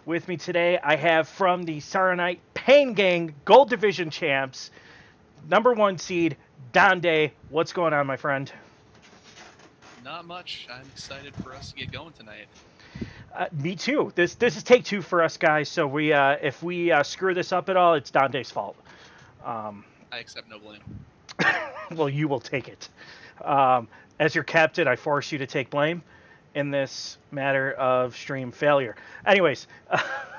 With me today, I have from the Saronite Pain Gang Gold Division champs, number one seed, Donde. What's going on, my friend? Not much. I'm excited for us to get going tonight. Me too. This is take two for us guys. So we if we screw this up at all, it's Donde's fault. Um, I accept no blame. well, you will take it. Um, as your captain, I force you to take blame in this matter of stream failure. Anyways,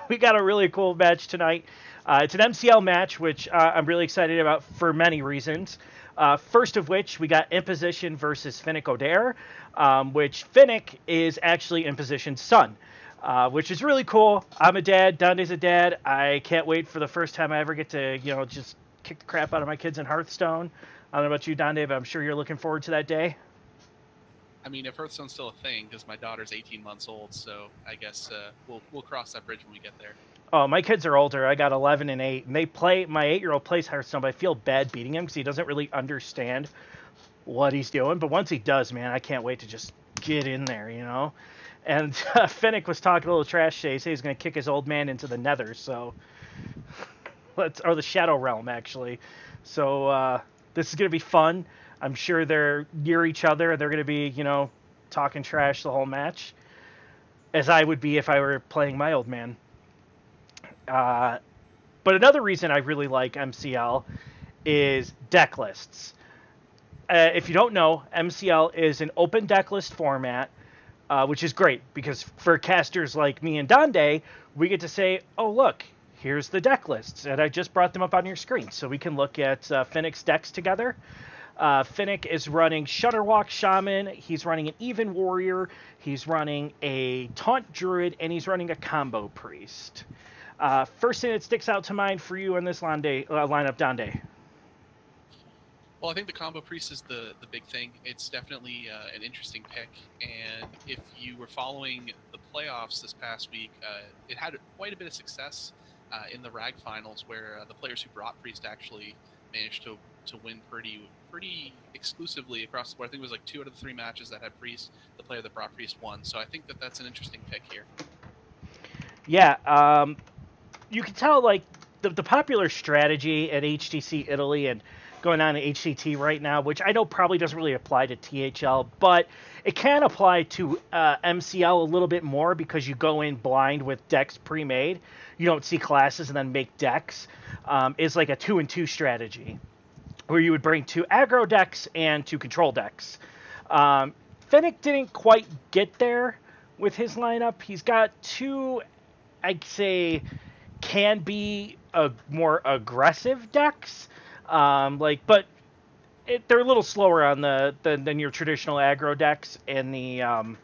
we got a really cool match tonight. It's an MCL match, which I'm really excited about for many reasons. First of which, we got Imposition versus Finnick Odair, which Finnick is actually Imposition's son, which is really cool. I'm a dad. Donde's a dad. I can't wait for the first time I ever get to, just kick the crap out of my kids in Hearthstone. I don't know about you, Donde, but I'm sure you're looking forward to that day. I mean, if Hearthstone's still a thing, because my daughter's 18 months old, so I guess we'll cross that bridge when we get there. Oh, my kids are older. I got 11 and 8, and they play. My 8-year-old plays Hearthstone, but I feel bad beating him because he doesn't really understand what he's doing. But once he does, man, I can't wait to just get in there, And Finnick was talking a little trash today. He said he's going to kick his old man into the Nether, so or the Shadow Realm actually. So this is going to be fun. I'm sure they're near each other. They're going to be, talking trash the whole match, as I would be if I were playing my old man. But another reason I really like MCL is deck lists. If you don't know, MCL is an open deck list format, which is great because for casters like me and Donde, we get to say, oh, look, here's the deck lists. And I just brought them up on your screen. So we can look at Finnick's decks together. Finnick is running Shutterwalk Shaman. He's running an Even Warrior. He's running a Taunt Druid. And he's running a Combo Priest. First thing that sticks out to mind for you in this lineup, Donde? Well, I think the Combo Priest is the big thing. It's definitely an interesting pick, and if you were following the playoffs this past week, it had quite a bit of success in the RAG finals, where the players who brought Priest actually managed to win pretty exclusively across the board. I think it was like 2 out of the 3 matches that had Priest. The player that brought Priest won, so I think that's an interesting pick here. Yeah, you can tell like the popular strategy at HTC Italy and going on at HCT right now, which I know probably doesn't really apply to THL, but it can apply to MCL a little bit more because you go in blind with decks pre-made. You don't see classes and then make decks. Is like a 2-and-2 strategy where you would bring 2 aggro decks and 2 control decks. Finnick didn't quite get there with his lineup. He's got 2, I'd say, can be more aggressive decks. But they're a little slower on than your traditional aggro decks and the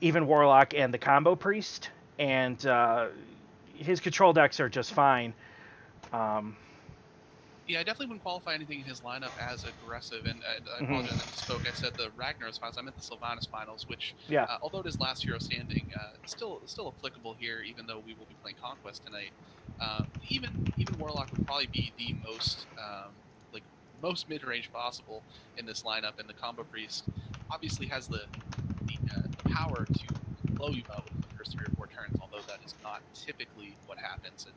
Even Warlock and the Combo Priest, and his control decks are just fine. Yeah, I definitely wouldn't qualify anything in his lineup as aggressive. And I apologize, I misspoke. I said the Ragnar's finals. I meant the Sylvanas finals, which, Yeah. Although it is last hero standing, still applicable here. Even though we will be playing Conquest tonight, even Warlock would probably be the most mid range possible in this lineup. And the Combo Priest obviously has the power to blow you out within the first 3 or 4 turns. Although that is not typically what happens. And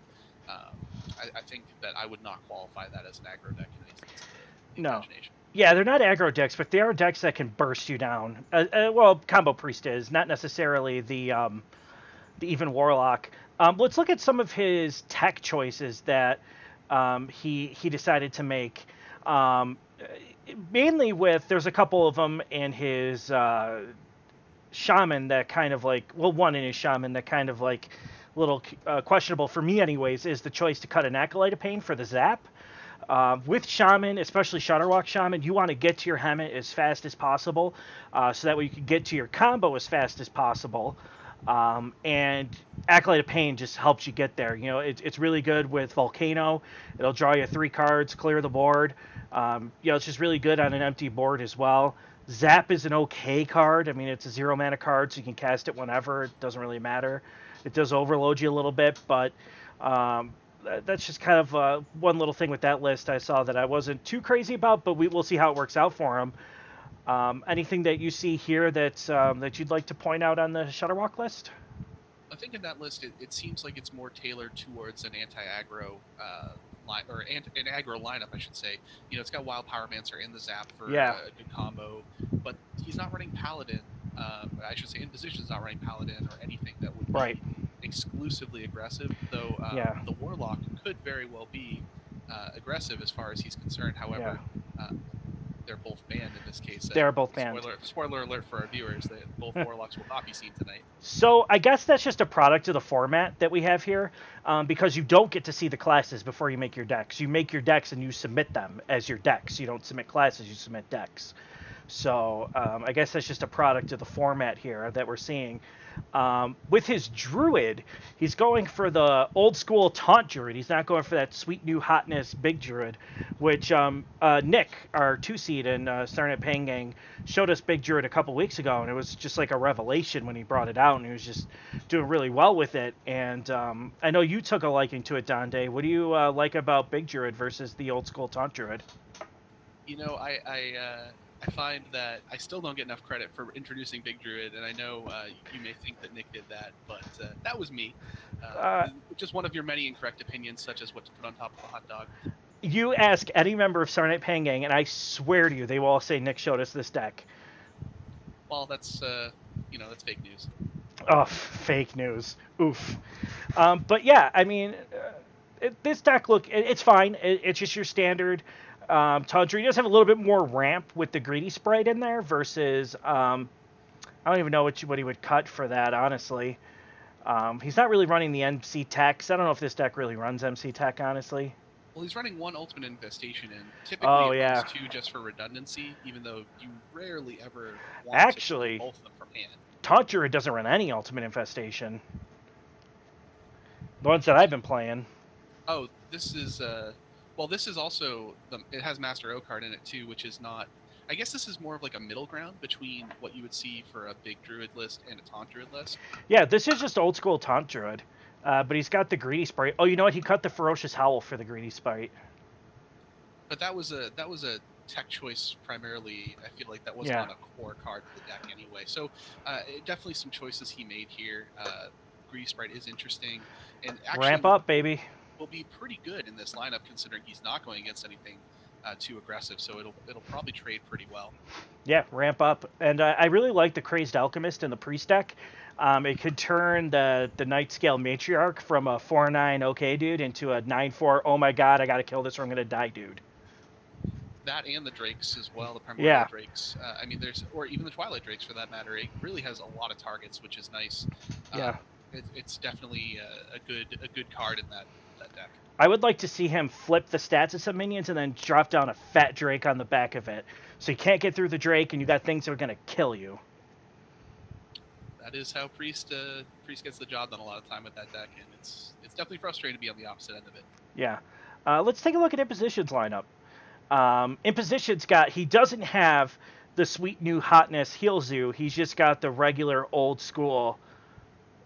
I think that I would not qualify that as an aggro deck in any sense of the No. imagination. Yeah, they're not aggro decks, but they are decks that can burst you down. Well, Combo Priest is, not necessarily the Even Warlock. Let's look at some of his tech choices that he decided to make. Mainly there's a couple of them in his Shaman that kind of like, well, one in his Shaman that kind of like little questionable for me anyways, is the choice to cut an Acolyte of Pain for the Zap. With Shaman, especially Shutterwalk Shaman, you want to get to your Hemet as fast as possible, so that way you can get to your combo as fast as possible. And Acolyte of Pain just helps you get there. It's really good with Volcano. It'll draw you 3 cards, clear the board. It's just really good on an empty board as well. Zap is an okay card. I mean, it's a 0 mana card, so you can cast it whenever. It doesn't really matter. It does overload you a little bit, but that's just kind of one little thing with that list I saw that I wasn't too crazy about, but we'll see how it works out for him. Anything that you see here that you'd like to point out on the Shutterwalk list? I think in that list, it seems like it's more tailored towards an anti-aggro line, or an aggro lineup, I should say. It's got Wild Pyromancer in the Zap for Yeah. a good combo, but he's not running Paladin. I should say in position is not running Paladin or anything that would be Right. exclusively aggressive, though Yeah. the Warlock could very well be aggressive as far as he's concerned. However, they're both banned in this case. They're both banned. Spoiler alert for our viewers, that both Warlocks will not be seen tonight. So I guess that's just a product of the format that we have here, because you don't get to see the classes before you make your decks. You make your decks and you submit them as your decks. You don't submit classes, you submit decks. So I guess that's just a product of the format here that we're seeing. With his Druid, he's going for the old school Taunt Druid. He's not going for that sweet new hotness big Druid, which Nick, our 2-seed in Starnet Pain Gang, showed us big Druid a couple weeks ago, and it was just like a revelation when he brought it out, and he was just doing really well with it. And I know you took a liking to it, Donde. What do you like about big Druid versus the old school Taunt Druid? I find that I still don't get enough credit for introducing Big Druid, and I know you may think that Nick did that, but that was me. Just one of your many incorrect opinions, such as what to put on top of a hot dog. You ask any member of Starnet Pain Gang, and I swear to you, they will all say Nick showed us this deck. Well, that's that's fake news. Oh, fake news. Oof. But yeah, I mean, this deck, it's fine. It's just your standard Tundra. He does have a little bit more ramp with the Greedy Sprite in there versus, I don't even know what he would cut for that, honestly. He's not really running the MC Techs. I don't know if this deck really runs MC Tech, honestly. Well, he's running one Ultimate Infestation, and typically it runs two just for redundancy, even though you rarely ever want to pull both of them from hand. Tundra doesn't run any Ultimate Infestation. The ones that I've been playing. Oh, this is this is also it has Master O-Card in it too, which is not. I guess this is more of like a middle ground between what you would see for a big Druid list and a Taunt Druid list. Yeah, this is just old school Taunt Druid, but he's got the Greedy Sprite. Oh, you know what? He cut the Ferocious Howl for the Greedy Sprite. But that was a tech choice primarily. I feel like that wasn't on a core card for the deck anyway. So definitely some choices he made here. Greedy Sprite is interesting, and actually ramp up, baby. Will be pretty good in this lineup considering he's not going against anything too aggressive, so it'll probably trade pretty well. Yeah, ramp up. And I really like the Crazed Alchemist in the Priest deck. It could turn the Night Scale Matriarch from a 4/9 okay dude into a 9/4 oh my god, I gotta kill this or I'm gonna die dude. That and the Drakes as well, the Primordial Drakes. I mean, or even the Twilight Drakes for that matter. It really has a lot of targets, which is nice. It's definitely a good card in that deck. I would like to see him flip the stats of some minions and then drop down a fat Drake on the back of it. So you can't get through the Drake and you got things that are going to kill you. That is how Priest gets the job done a lot of time with that deck, and it's definitely frustrating to be on the opposite end of it. Yeah. Let's take a look at Imposition's lineup. Imposition's he doesn't have the sweet new hotness Heal Zoo. He's just got the regular old school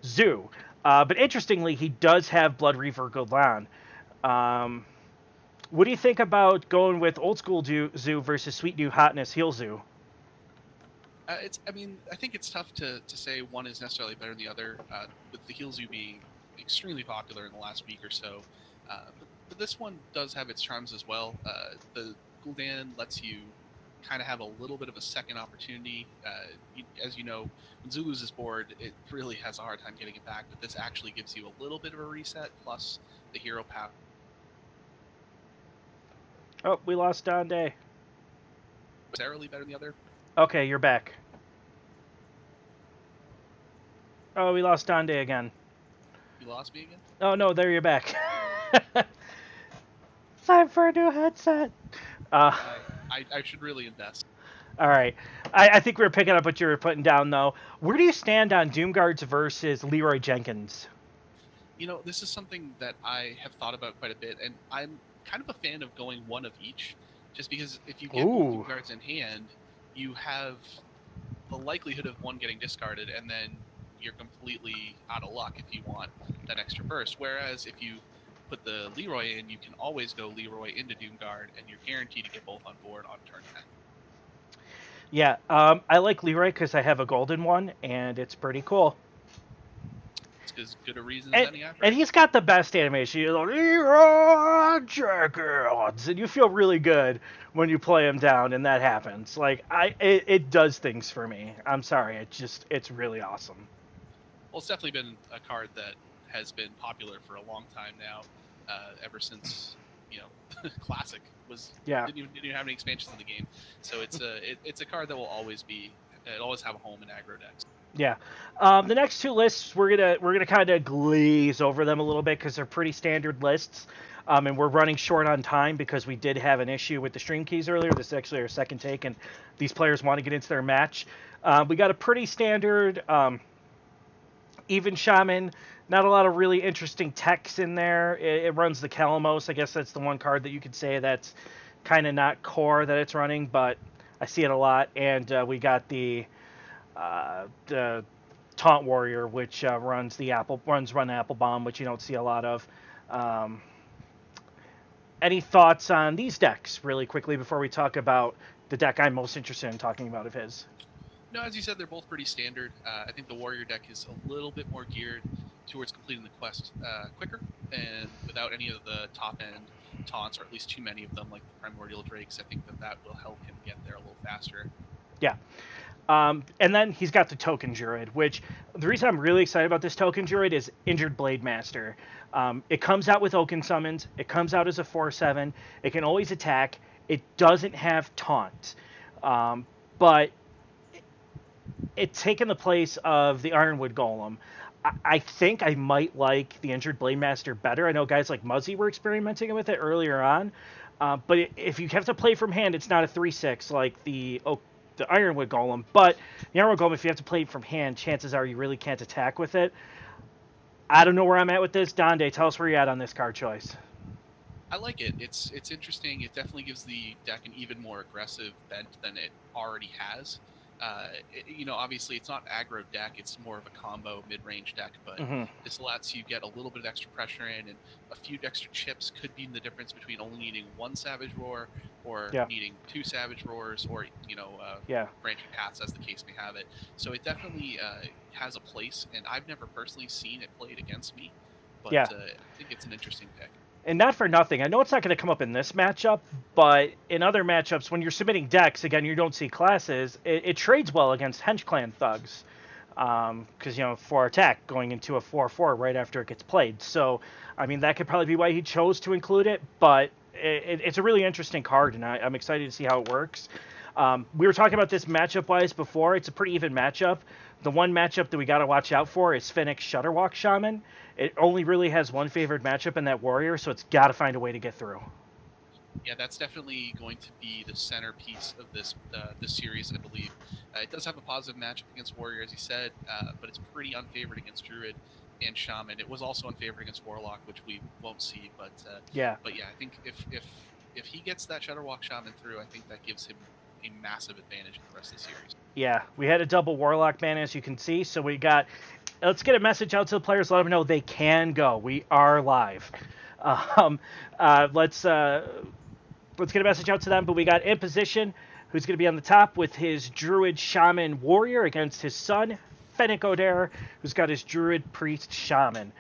Zoo. But interestingly, he does have Blood Reaver Golan. What do you think going with old school Zoo versus sweet new hotness Heal Zoo? I think it's tough to say one is necessarily better than the other, with the Heal Zoo being extremely popular in the last week or so. But this one does have its charms as well. The Gul'dan lets you kind of have a little bit of a second opportunity. As you know, when Zoo loses board, it really has a hard time getting it back, but this actually gives you a little bit of a reset, plus the hero power. Oh, we lost Donde. Necessarily better than the other. Okay, you're back. Oh, we lost Donde again. You lost me again? Oh, no, there you're back. Time for a new headset. I should really invest. All right. I think we were picking up what you were putting down, though. Where do you stand on Doomguards versus Leroy Jenkins? This is something that I have thought about quite a bit, and I'm kind of a fan of going one of each, just because if you get both Doomguards in hand, you have the likelihood of one getting discarded, and then you're completely out of luck if you want that extra burst. Whereas if you put the Leroy in, you can always go Leroy into Doomguard, and you're guaranteed to get both on board on turn 10. Yeah, I like Leroy because I have a golden one, and it's pretty cool. as good a reason as any I've heard. And he's got the best animation. You're like, and you feel really good when you play him down, and that happens. Like it does things for me. I'm sorry, it's really awesome. Well, it's definitely been a card that has been popular for a long time now, ever since Classic didn't even have any expansions in the game. So it's a card that will always have a home in aggro decks. Yeah. The next two lists we're gonna kind of glaze over them a little bit because they're pretty standard lists, and we're running short on time because we did have an issue with the stream keys earlier. This is actually our second take, and these players want to get into their match. We got a pretty standard even Shaman. Not a lot of really interesting techs in there. It runs the Kalamos. I guess that's the one card that you could say that's kind of not core that it's running, but I see it a lot. And we got the Taunt Warrior, which runs Run Apple Bomb, which you don't see a lot of. Any thoughts on these decks really quickly before we talk about the deck I'm most interested in talking about of his? No, as you said, they're both pretty standard. I think the Warrior deck is a little bit more geared towards completing the quest quicker and without any of the top-end taunts, or at least too many of them, like the Primordial Drakes. I think that will help him get there a little faster. Yeah. And then he's got the Token Druid, which the reason I'm really excited about this Token Druid is Injured Blade Master. It comes out with Oaken Summons. It comes out as a 4/7. It can always attack. It doesn't have Taunt. But it's taken the place of the Ironwood Golem. I think I might like the Injured Blade Master better. I know guys like Muzzy were experimenting with it earlier on. But if you have to play from hand, it's not a 3/6 like the Ironwood Golem. But the Ironwood Golem, if you have to play it from hand, chances are you really can't attack with it. I don't know where I'm at with this. Donde, tell us where you're at on this card choice. I like it. It's interesting. It definitely gives the deck an even more aggressive bent than it already has. Obviously it's not aggro deck, it's more of a combo mid-range deck, but this lets you get a little bit of extra pressure in, and a few extra chips could be the difference between only needing one Savage Roar or needing two Savage Roars, or branching paths, as the case may have it. So it definitely has a place, and I've never personally seen it played against me, but I think it's an interesting pick. And not for nothing, I know it's not going to come up in this matchup, but in other matchups, when you're submitting decks, again, you don't see classes, it trades well against Hench Clan Thugs. Because, 4 attack going into a 4/4 right after it gets played. So, I mean, that could probably be why he chose to include it, but it's a really interesting card, and I'm excited to see how it works. We were talking about this matchup-wise before. It's a pretty even matchup. The one matchup that we got to watch out for is Fennec Shutterwalk Shaman. It only really has one favored matchup in that Warrior, so it's got to find a way to get through. Yeah, that's definitely going to be the centerpiece of this series, I believe. It does have a positive matchup against Warrior, as you said, but it's pretty unfavored against Druid and Shaman. It was also unfavored against Warlock, which we won't see, but I think if he gets that Shutterwalk Shaman through, I think that gives him a massive advantage in the rest of the series. Yeah, we had a double Warlock ban, as you can see, so let's get a message out to the players, let them know they can go. We are live. Let's get a message out to them, but we got Imposition, who's going to be on the top with his Druid Shaman Warrior against his son, Fennec O'Dare, who's got his Druid Priest Shaman.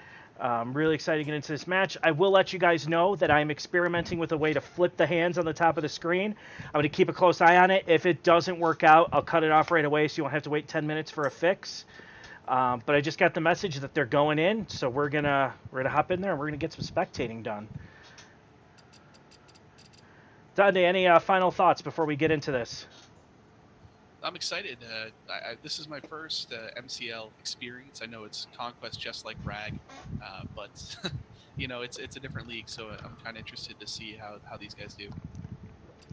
Really excited to get into this match. I will let you guys know that I'm experimenting with a way to flip the hands on the top of the screen. I'm going to keep a close eye on it. If it doesn't work out, I'll cut it off right away so you won't have to wait 10 minutes for a fix. But I just got the message that they're going in, so we're gonna hop in there and we're gonna get some spectating done. Donde, any final thoughts before we get into this? I'm excited. This is my first MCL experience. I know it's Conquest just like Rag, but it's a different league, so I'm kind of interested to see how these guys do.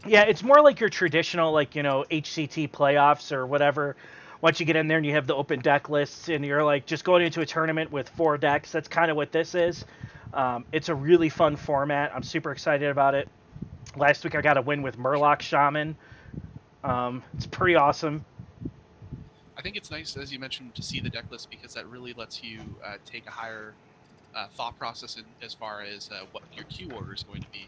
Yeah, it's more like your traditional, HCT playoffs or whatever. Once you get in there and you have the open deck lists and you're just going into a tournament with 4 decks, that's kind of what this is. It's a really fun format. I'm super excited about it. Last week I got a win with Murloc Shaman. It's pretty awesome. I think it's nice, as you mentioned, to see the deck list, because that really lets you take a higher thought process as far as what your queue order is going to be.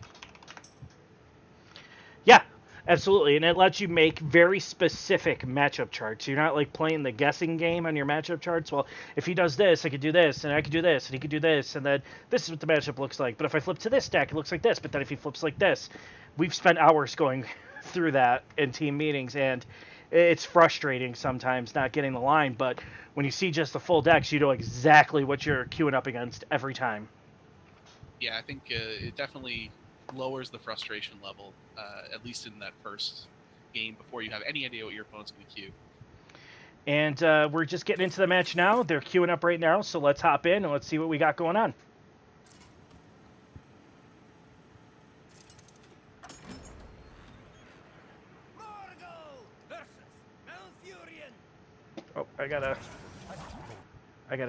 Yeah. Absolutely, and it lets you make very specific matchup charts. You're not like playing the guessing game on your matchup charts. Well, if he does this, I could do this, and I could do this, and he could do this, and then this is what the matchup looks like. But if I flip to this deck, it looks like this. But then if he flips like this, we've spent hours going through that in team meetings, and it's frustrating sometimes not getting the line. But when you see just the full decks, you know exactly what you're queuing up against every time. Yeah, I think it definitely lowers the frustration level, at least in that first game, before you have any idea what your opponent's going to queue. And we're just getting into the match now. They're queuing up right now, so let's hop in and let's see what we got going on. Oh, I gotta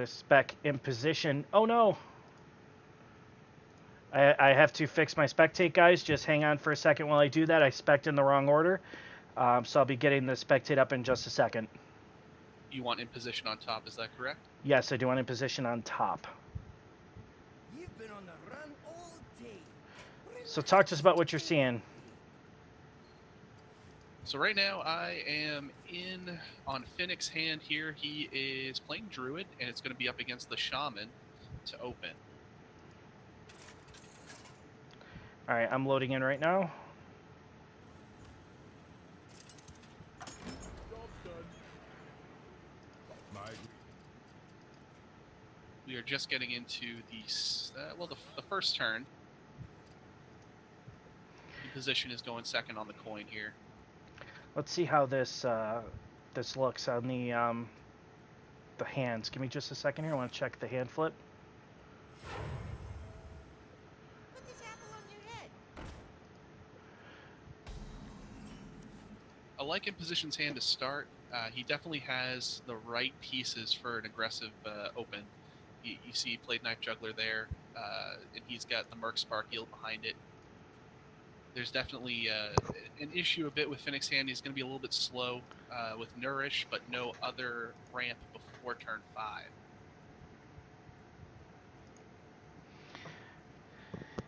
spec in position. Oh no! I have to fix my spectate, guys. Just hang on for a second while I do that. I spec'd in the wrong order. So I'll be getting the spectate up in just a second. You want in position on top, is that correct? Yes, I do want in position on top. You've been on the run all day. So talk to us about what you're seeing. So right now I am in on Finnick's hand here. He is playing Druid, and it's going to be up against the Shaman to open. All right, I'm loading in right now. We are just getting into the first turn. The position is going second on the coin here. Let's see how this this looks on the hands. Give me just a second here. I want to check the hand flip. Put this apple on your head. I like in position's hand to start. He definitely has the right pieces for an aggressive open. You see he played Knife Juggler there, and he's got the Merc Spark Yield behind it. There's definitely an issue a bit with Finnick's hand. He's going to be a little bit slow with Nourish, but no other ramp before turn 5.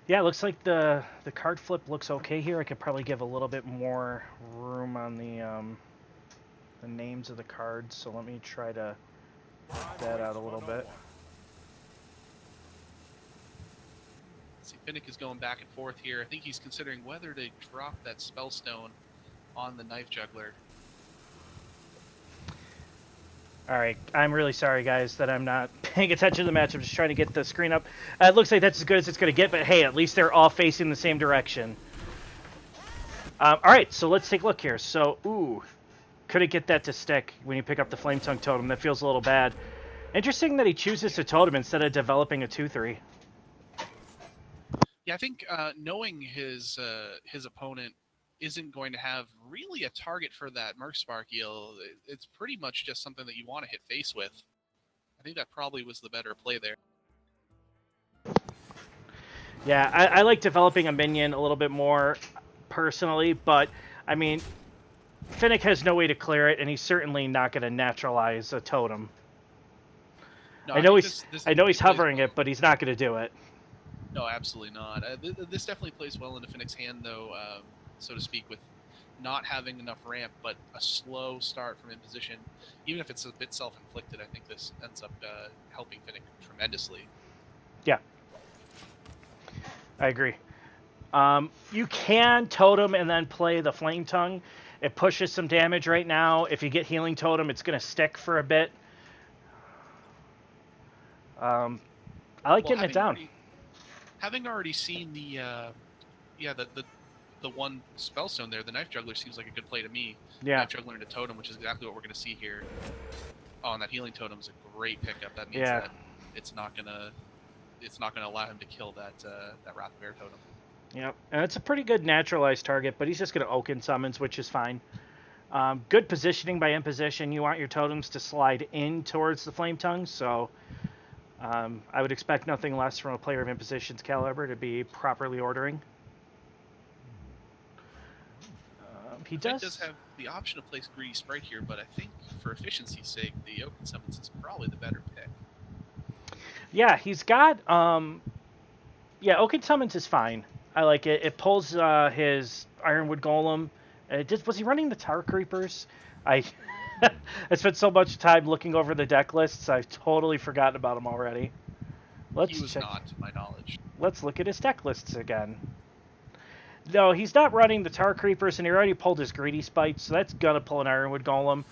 Yeah, it looks like the card flip looks okay here. I could probably give a little bit more room on the names of the cards. So let me try to get that out a little bit. See, Finnick is going back and forth here. I think he's considering whether to drop that Spellstone on the Knife Juggler. All right, I'm really sorry, guys, that I'm not paying attention to the match. I'm just trying to get the screen up. It looks like that's as good as it's going to get, but hey, at least they're all facing the same direction. All right, so let's take a look here. So, ooh, couldn't get that to stick when you pick up the Flame Tongue Totem. That feels a little bad. Interesting that he chooses to Totem instead of developing a 2-3. Yeah, I think knowing his opponent isn't going to have really a target for that Merc Spark Yield, it's pretty much just something that you want to hit face with. I think that probably was the better play there. Yeah, I like developing a minion a little bit more personally, but I mean, Finnick has no way to clear it, and he's certainly not going to naturalize a totem. No, I know think he's hovering it, but he's not going to do it. No, absolutely not. This definitely plays well into Finnick's hand, though, so to speak, with not having enough ramp, but a slow start from in position. Even if it's a bit self-inflicted, I think this ends up helping Finnick tremendously. Yeah, I agree. You can Totem and then play the Flame Tongue. It pushes some damage right now. If you get Healing Totem, it's going to stick for a bit. I like getting it down. Having already seen the one Spellstone there, the Knife Juggler seems like a good play to me. Yeah. Knife Juggler into Totem, which is exactly what we're going to see here. Oh, and that Healing Totem is a great pickup. That means that it's not gonna allow him to kill that Wrath of Air Totem. Yep, and it's a pretty good naturalized target, but he's just going to Oaken Summons, which is fine. Good positioning by Imposition. You want your totems to slide in towards the Flame Tongue, so I would expect nothing less from a player of Imposition's caliber to be properly ordering. He does have the option to place Greedy Sprite here, but I think for efficiency's sake, the Oaken Summons is probably the better pick. Yeah, he's got Oaken Summons is fine. I like it. It pulls his Ironwood Golem Was he running the Tower Creepers? I I spent so much time looking over the deck lists, I've totally forgotten about him already. He was not, to my knowledge. Let's look at his deck lists again. No, he's not running the Tower Creepers, and he already pulled his Greedy Spite, so that's gonna pull an Ironwood Golem,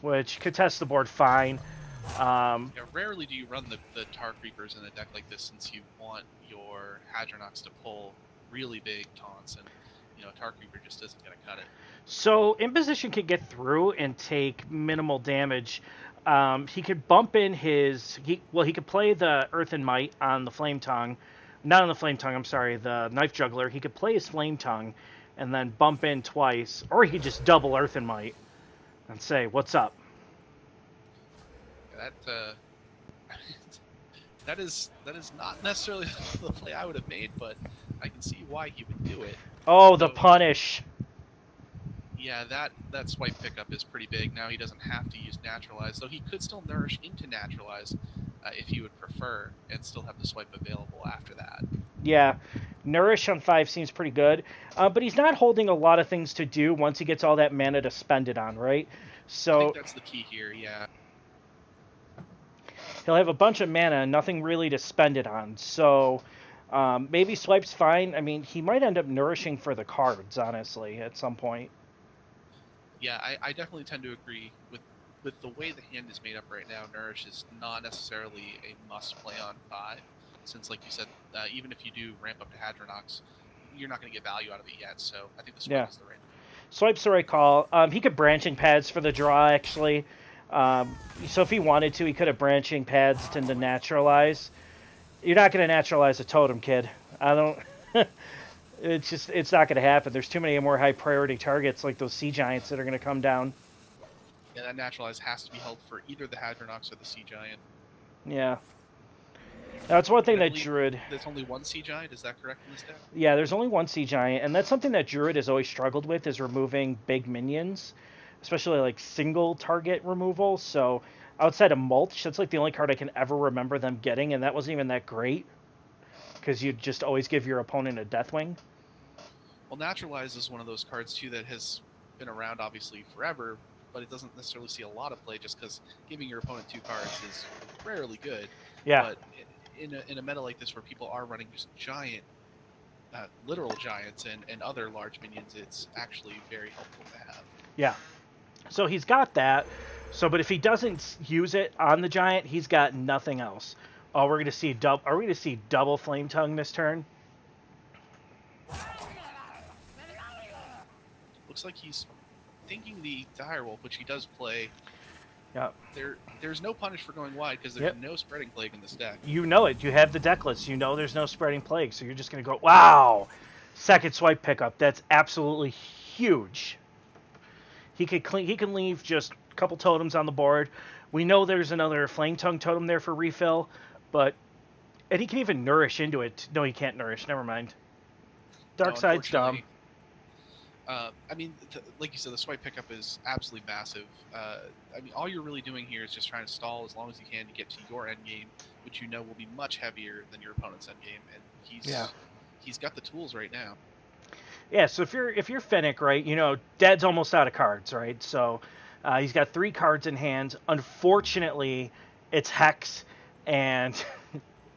which contests the board fine. Yeah, rarely do you run the Tar Creepers in a deck like this, since you want your Hadronox to pull really big taunts, and Tar Creeper just isn't going to cut it. So Imposition can get through and take minimal damage. He could bump in his... he could play the Earth and Might on the Flame Tongue. Not on the Flame Tongue, I'm sorry, the Knife Juggler. He could play his Flame Tongue and then bump in twice, or he could just double Earth and Might and say, what's up? That is not necessarily the play I would have made, but I can see why he would do it. Oh, the punish. Yeah, that swipe pickup is pretty big. Now he doesn't have to use Naturalize, though he could still nourish into Naturalize if he would prefer, and still have the swipe available after that. Yeah, Nourish on 5 seems pretty good, but he's not holding a lot of things to do once he gets all that mana to spend it on, right? So I think that's the key here, yeah. He'll have a bunch of mana and nothing really to spend it on. So maybe Swipe's fine. I mean, he might end up nourishing for the cards, honestly, at some point. Yeah, I definitely tend to agree with the way the hand is made up right now. Nourish is not necessarily a must play on 5, since, like you said, even if you do ramp up to Hadronox, you're not going to get value out of it yet. So I think the Swipe is the right. Swipe's the right call. He could Branching Pads for the draw, actually. So if he wanted to, he could have Branching Pads to Naturalize. You're not going to Naturalize a Totem, kid. I don't... it's not going to happen. There's too many more high priority targets like those Sea Giants that are going to come down. Yeah, that Naturalize has to be held for either the Hadronox or the Sea Giant. Yeah. That's one thing that Druid... There's only one Sea Giant, is that correct in this deck? Yeah, there's only one Sea Giant, and that's something that Druid has always struggled with, is removing big minions. Especially like single target removal. So outside of Mulch, that's like the only card I can ever remember them getting, and that wasn't even that great. Because you'd just always give your opponent a Deathwing. Well, Naturalize is one of those cards too that has been around obviously forever, but it doesn't necessarily see a lot of play just because giving your opponent 2 cards is rarely good. Yeah. But in a meta like this where people are running just giant, literal giants and other large minions, it's actually very helpful to have. Yeah. So he's got that. So, but if he doesn't use it on the giant, he's got nothing else. Oh, we're gonna see double. Are we gonna see double Flame Tongue this turn? Looks like he's thinking the Direwolf, which he does play. Yeah. There's no punish for going wide because there's no Spreading Plague in this deck. You know it. You have the deck list. You know there's no Spreading Plague, so you're just gonna go, wow. Second swipe pickup. That's absolutely huge. He can leave just a couple totems on the board. We know there's another Flame Tongue totem there for refill, and he can even nourish into it. No, he can't nourish. Never mind. Dark Side's dumb. I mean, like you said, the swipe pickup is absolutely massive. I mean, all you're really doing here is just trying to stall as long as you can to get to your end game, which you know will be much heavier than your opponent's end game, and he's got the tools right now. Yeah, so if you're Fennec, right, you know, Dad's almost out of cards, right? So he's got 3 cards in hand. Unfortunately, it's Hex and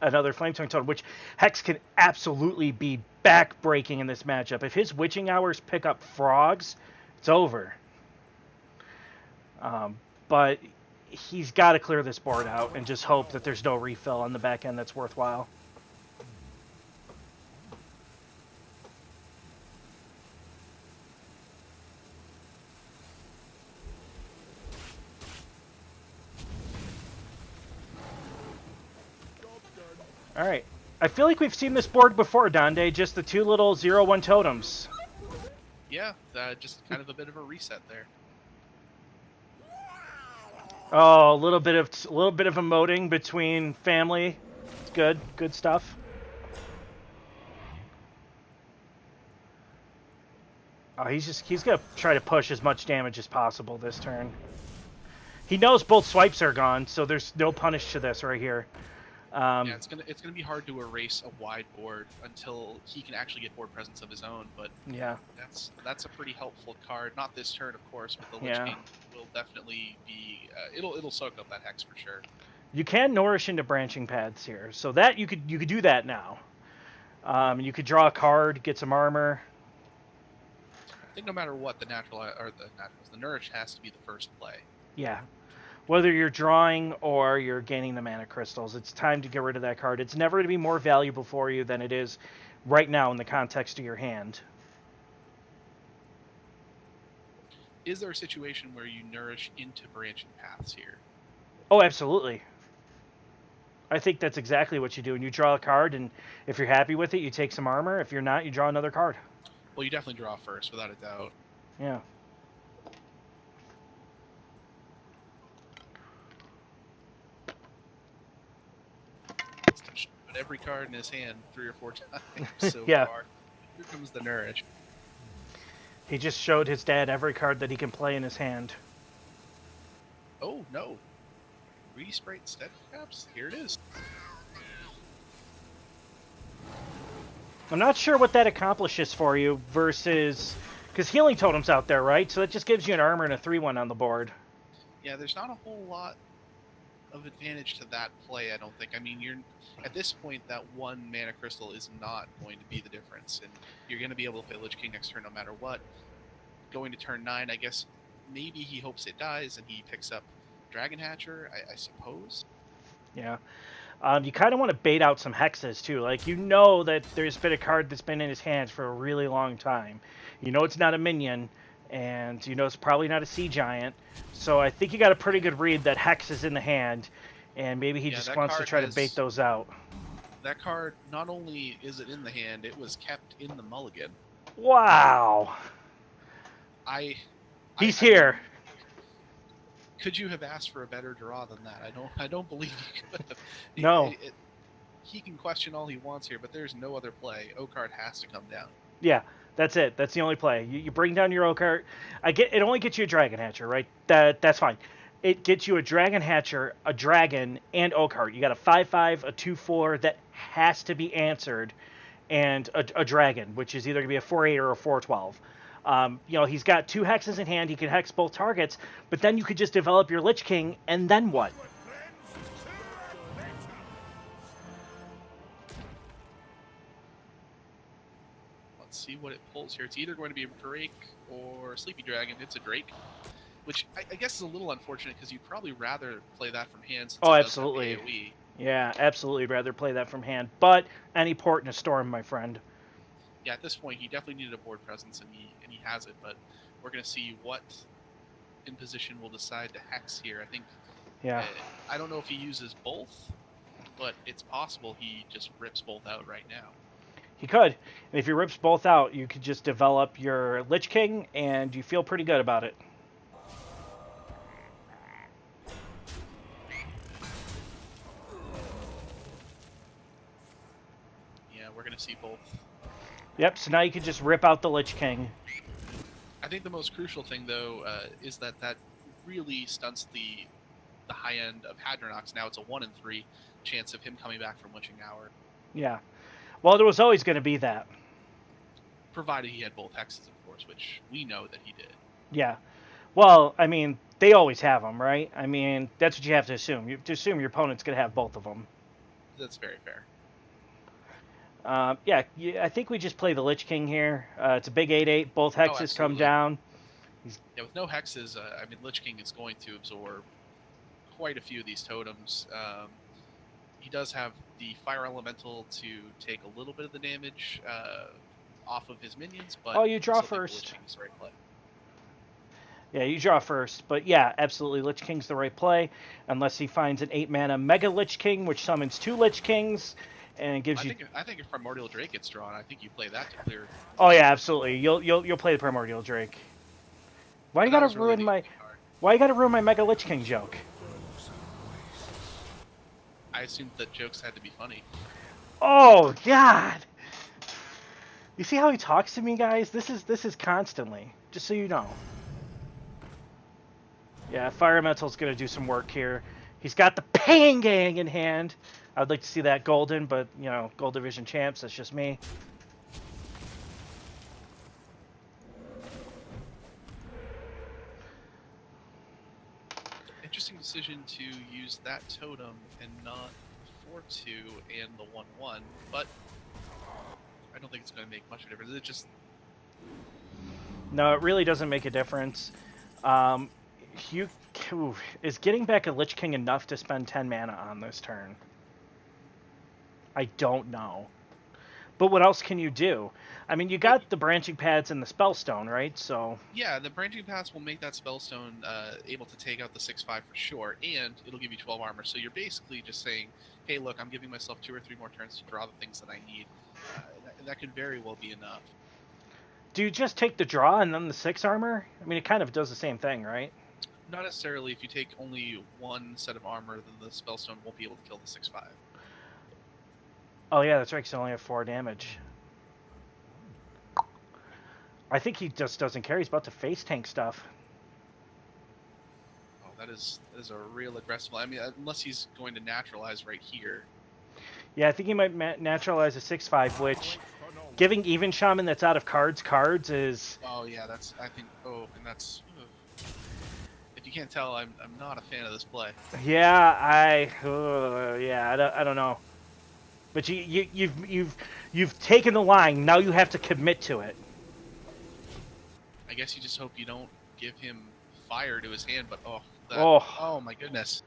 another Flame Tongue Totem, which Hex can absolutely be back-breaking in this matchup. If his Witching Hours pick up Frogs, it's over. But he's got to clear this board out and just hope that there's no refill on the back end that's worthwhile. All right. I feel like we've seen this board before, Donde. Just the 2 little 0/1 totems. Yeah, just kind of a bit of a reset there. Oh, a little bit of emoting between family. It's good. Good stuff. Oh, he's gonna try to push as much damage as possible this turn. He knows both swipes are gone, so there's no punish to this right here. Yeah, it's gonna be hard to erase a wide board until he can actually get board presence of his own. But Yeah. that's a pretty helpful card. Not this turn, of course, but the Lich Yeah. King will definitely be. It'll soak up that hex for sure. You can nourish into branching paths here, so that you could do that now. You could draw a card, get some armor. I think no matter what, the nourish has to be the first play. Yeah. Whether you're drawing or you're gaining the mana crystals, it's time to get rid of that card. It's never going to be more valuable for you than it is right now in the context of your hand. Is there a situation where you nourish into branching paths here? Oh, absolutely. I think that's exactly what you do. And you draw a card, and if you're happy with it, you take some armor. If you're not, you draw another card. Well, you definitely draw first, without a doubt. Yeah. But every card in his hand 3 or 4 times so Yeah. far. Here comes the nourish. He just showed his dad every card that he can play in his hand. Oh no! Greedy Sprite Stead Caps. Here it is. I'm not sure what that accomplishes for you versus... Because Healing Totem's out there, right? So that just gives you an armor and a 3/1 on the board. Yeah, there's not a whole lot of advantage to that play, I don't think. I mean, you're at this point, that 1 mana crystal is not going to be the difference, and you're going to be able to play Lich King next turn no matter what. Going to turn 9, I guess maybe he hopes it dies and he picks up Dragon Hatcher, I suppose. Yeah. You kind of want to bait out some hexes, too. Like, you know that there's been a card that's been in his hands for a really long time. You know it's not a minion, and you know it's probably not a sea giant. So I think you got a pretty good read that hex is in the hand, and maybe he just wants to try to bait those out. That card, not only is it in the hand, it was kept in the mulligan. Wow. He's here. Could you have asked for a better draw than that? I don't believe you could have. No. He can question all he wants here, but there's no other play. O-card has to come down. Yeah, that's it. That's the only play. You bring down your O-card. It only gets you a Dragon Hatcher, right? That's fine. It gets you a Dragon Hatcher, a Dragon, and O-card. You got a 5/5, a 2/4 that has to be answered, and a Dragon, which is either going to be a 4/8 or a 4/12. He's got 2 hexes in hand. He can hex both targets, but then you could just develop your Lich King, and then what? Let's see what it pulls here. It's either going to be a Drake or a Sleepy Dragon. It's a Drake, which I guess is a little unfortunate because you'd probably rather play that from hand. Since Oh, it does have absolutely. AoE. Yeah, absolutely. Rather play that from hand. But any port in a storm, my friend. Yeah, at this point, he definitely needed a board presence, and he has it. But we're going to see what in position will decide to hex here. I think. Yeah. I don't know if he uses both, but it's possible he just rips both out right now. He could. And if he rips both out, you could just develop your Lich King, and you feel pretty good about it. Yeah, we're going to see both. Yep, so now you can just rip out the Lich King. I think the most crucial thing, though, is that really stunts the high end of Hadronox. Now it's a 1 in 3 chance of him coming back from Witching Hour. Yeah. Well, there was always going to be that. Provided he had both hexes, of course, which we know that he did. Yeah. Well, I mean, they always have them, right? I mean, that's what you have to assume. You have to assume your opponent's going to have both of them. That's very fair. Yeah, I think we just play the Lich King here. It's a big 8/8. Both hexes come down. Yeah, with no hexes, I mean, Lich King is going to absorb quite a few of these totems. He does have the Fire Elemental to take a little bit of the damage off of his minions, but oh, you draw I still think first. Lich King is the right play. Yeah, you draw first. But yeah, absolutely, Lich King's the right play, unless he finds an 8-mana Mega Lich King, which summons 2 Lich Kings, and gives you... I think if Primordial Drake gets drawn, I think you play that to clear... Oh yeah, absolutely. You'll play the Primordial Drake. Why you gotta ruin my... Why you gotta ruin my Mega Lich King joke? I assumed that jokes had to be funny. Oh God! You see how he talks to me, guys? This is constantly. Just so you know. Yeah, Fire Elemental's gonna do some work here. He's got the Pangang in hand. I'd like to see that golden, but, you know, Gold Division champs, that's just me. Interesting decision to use that totem and not 4-2 and the 1-1, but I don't think it's going to make much of a difference. It just No, it really doesn't make a difference. Is getting back a Lich King enough to spend 10 mana on this turn? I don't know. But what else can you do? I mean, you got the branching pads and the spellstone, right? So yeah, the branching paths will make that spellstone able to take out the 6/5 for sure, and it'll give you 12 armor. So you're basically just saying, hey, look, I'm giving myself 2 or 3 more turns to draw the things that I need. That could very well be enough. do you just take the draw and then the 6 armor? I mean, it kind of does the same thing, right? Not necessarily. If you take only 1 set of armor, then the spellstone won't be able to kill the 6/5. Oh yeah, that's right, 'cause you only have 4 damage. I think he just doesn't care. He's about to face tank stuff. Oh, that is a real aggressive. I mean, unless he's going to naturalize right here. Yeah, I think he might naturalize a 6/5, which, giving even shaman that's out of cards is... Oh yeah, that's, I think, oh, and that's, if you can't tell, I'm not a fan of this play. Yeah, I don't know. But you've taken the line. Now you have to commit to it. I guess you just hope you don't give him fire to his hand, but Oh. oh my goodness.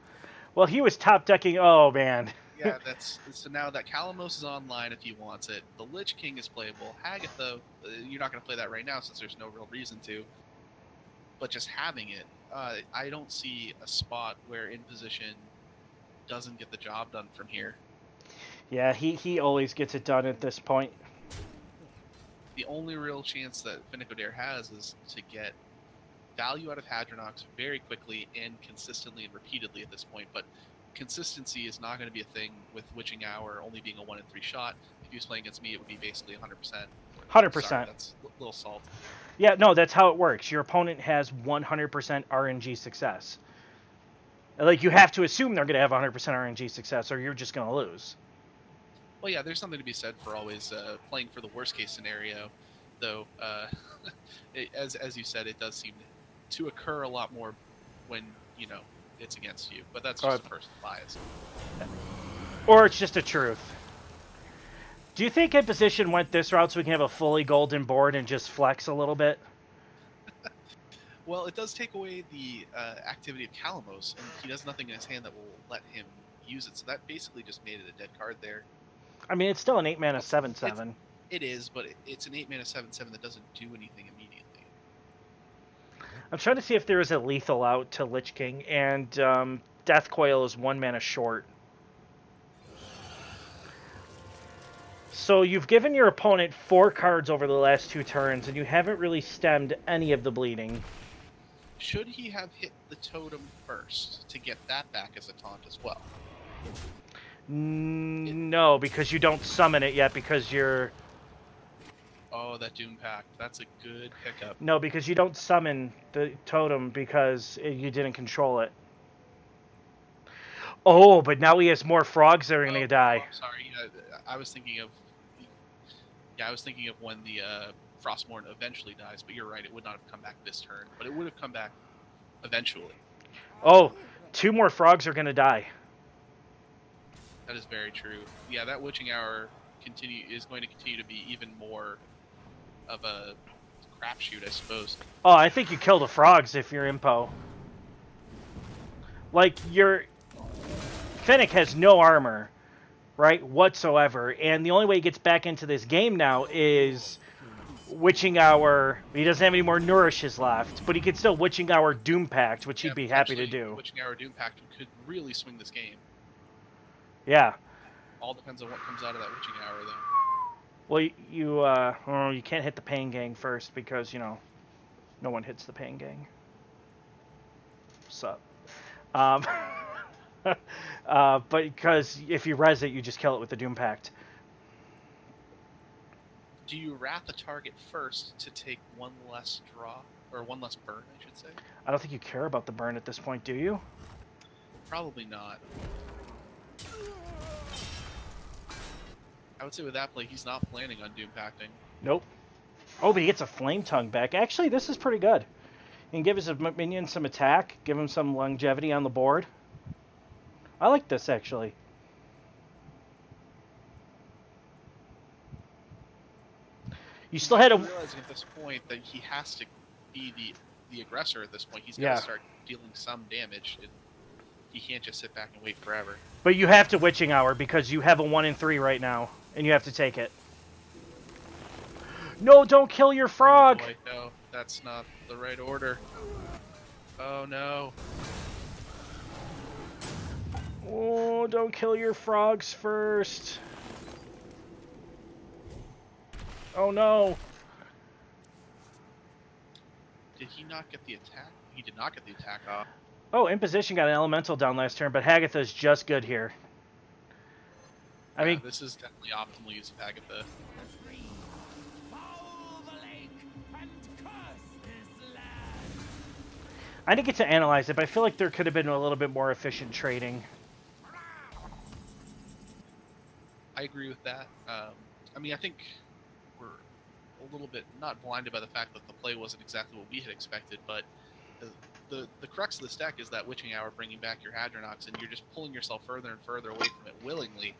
Well, he was top decking. Oh man. Yeah, so now that Kalamos is online if he wants it. The Lich King is playable. Hagatha, you're not going to play that right now since there's no real reason to. But just having it, I don't see a spot where in position doesn't get the job done from here. Yeah, he always gets it done at this point. The only real chance that Finico Dare has is to get value out of Hadronox very quickly and consistently and repeatedly at this point. But consistency is not going to be a thing with Witching Hour only being a 1 in 3 shot. If he was playing against me, it would be basically 100%. 100%. Sorry, that's a little salt. Yeah, no, that's how it works. Your opponent has 100% RNG success. Like, you have to assume they're going to have 100% RNG success, or you're just going to lose. Well, yeah, there's something to be said for always playing for the worst case scenario, though. As you said, it does seem to occur a lot more when it's against you. But that's just a personal bias. Or it's just a truth. Do you think Imposition went this route so we can have a fully golden board and just flex a little bit? Well, it does take away the activity of Kalamos, and he has nothing in his hand that will let him use it. So that basically just made it a dead card there. I mean, it's still an 8 mana 7/7. It is, but it's an 8 mana 7/7 that doesn't do anything immediately. I'm trying to see if there is a lethal out to Lich King, and Death Coil is 1 mana short. So you've given your opponent 4 cards over the last 2 turns, and you haven't really stemmed any of the bleeding. Should he have hit the totem first to get that back as a taunt as well? No, because you don't summon it yet because you're... Oh, that Doom Pact. That's a good pickup. No, because you don't summon the totem because you didn't control it. Oh, but now he has more frogs that are going to die. Sorry, I was thinking of... Yeah, I was thinking of when the Frostmourne eventually dies, but you're right, it would not have come back this turn, but it would have come back eventually. Oh, 2 more frogs are going to die. That is very true. Yeah, that Witching Hour is going to continue to be even more of a crapshoot, I suppose. Oh, I think you kill the frogs if you're Impo. Like, your... Fennec has no armor, right, whatsoever, and the only way he gets back into this game now is Witching Hour. He doesn't have any more Nourishes left, but he could still Witching Hour Doom Pact, which he'd be happy to do. Witching Hour Doom Pact could really swing this game. Yeah. All depends on what comes out of that Witching Hour, though. Well, you can't hit the Pain Gang first because, no one hits the Pain Gang. Sup. But because if you res it, you just kill it with the Doom Pact. Do you wrath a target first to take 1 less draw, or 1 less burn, I should say? I don't think you care about the burn at this point, do you? Probably not. I would say with that play, he's not planning on doom pacting. Nope. Oh, but he gets a Flame Tongue back. Actually, this is pretty good. He can give his minion some attack, give him some longevity on the board. I like this, actually. You still had a... realizing at this point that he has to be the aggressor at this point. He's got Yeah. to start dealing some damage. He can't just sit back and wait forever. But you have to Witching Hour because you have a 1 in 3 right now, and you have to take it. No, don't kill your frog! Oh boy, no, that's not the right order. Oh no. Oh, don't kill your frogs first. Oh no. Did he not get the attack? He did not get the attack off. Oh, Imposition got an elemental down last turn, but Hagatha's just good here. I mean, this is definitely optimal use of Hagatha. Foul the lake and curse this land. I didn't get to analyze it, but I feel like there could have been a little bit more efficient trading. I agree with that. I mean, I think we're a little bit not blinded by the fact that the play wasn't exactly what we had expected, but the crux of this deck is that Witching Hour bringing back your Hadronox, and you're just pulling yourself further and further away from it willingly.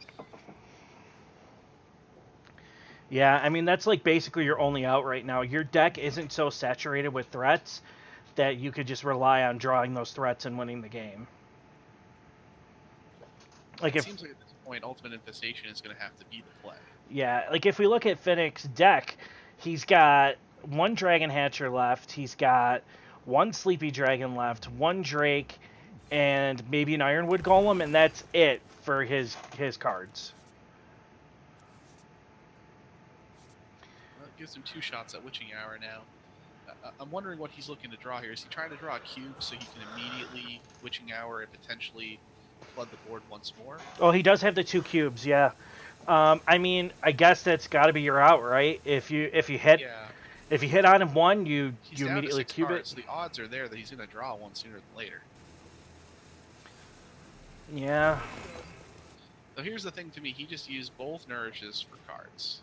Yeah, I mean, that's like basically your only out right now. Your deck isn't so saturated with threats that you could just rely on drawing those threats and winning the game. Like It seems like at this point, Ultimate Infestation is going to have to be the play. Yeah, like if we look at Finnick's deck, he's got 1 Dragon Hatcher left, he's got 1 Sleepy Dragon left, 1 Drake, and maybe an Ironwood Golem, and that's it for his cards. Well, it gives him 2 shots at Witching Hour now. I'm wondering what he's looking to draw here. Is he trying to draw a cube so he can immediately Witching Hour and potentially flood the board once more? Oh, he does have the 2 cubes, yeah. I mean, I guess that's got to be your out, right? If you hit on him 1, you He's down immediately to 6 cube cards, it. so the odds are there that he's going to draw one sooner than later. Yeah. So here's the thing to me. He just used both Nourishes for cards.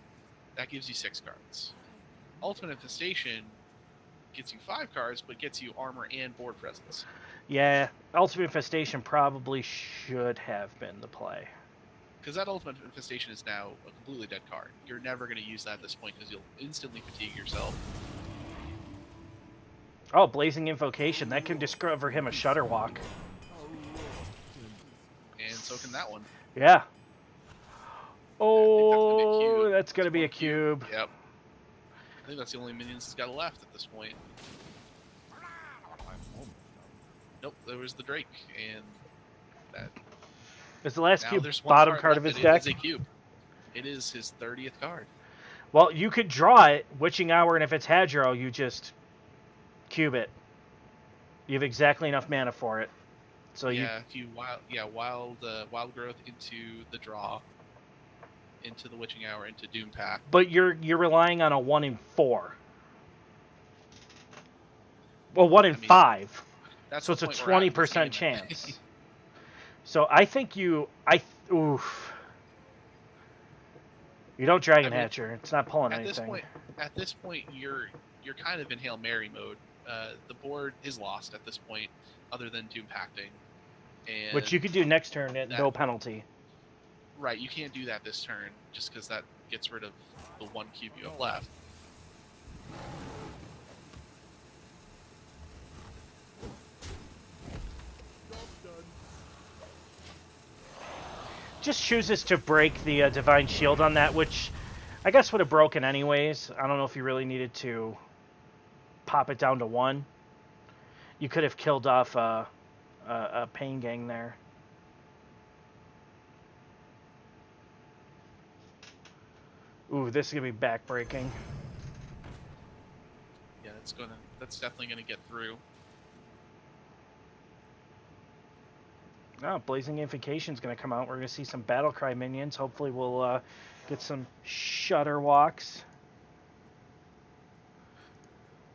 That gives you 6 cards. Ultimate Infestation gets you 5 cards, but gets you armor and board presence. Yeah, Ultimate Infestation probably should have been the play. Because that Ultimate Infestation is now a completely dead card. You're never going to use that at this point because you'll instantly fatigue yourself. Oh, Blazing Invocation. That can discover him a Shudderwalk. And so can that one. Yeah. I think Oh, that's going to be a One cube. Yep. I think that's the only minions he's got left at this point. Nope, there was the Drake, and that. Is the last Now cube there's one bottom card of left, his and deck? It is a cube. It is his 30th card. Well, you could draw it, Witching Hour, and if it's Hadro, you just cube it. You have exactly enough mana for it. So If you wild growth into the draw, into the Witching Hour, into Doom Pack. But you're relying on a 1 in 4. Well, 1 in 5. That's So the it's a point we're at in this 20% game. chance. So I think you oof. You don't Dragon Hatcher. It's not pulling At anything. this point, you're kind of in Hail Mary mode. The board is lost at this point, other than Doom Pacting. And Which you could do next turn at no penalty. Right, you can't do that this turn, just because that gets rid of the 1 cube you have left. Just chooses to break the Divine Shield on that, which I guess would have broken anyways. I don't know if you really needed to pop it down to 1. You could have killed off a Pain Gang there. Ooh, this is gonna be backbreaking. Yeah, that's definitely gonna get through. Oh, Blazing Invocation's gonna come out. We're gonna see some Battlecry minions. Hopefully we'll get some Shudderwalks.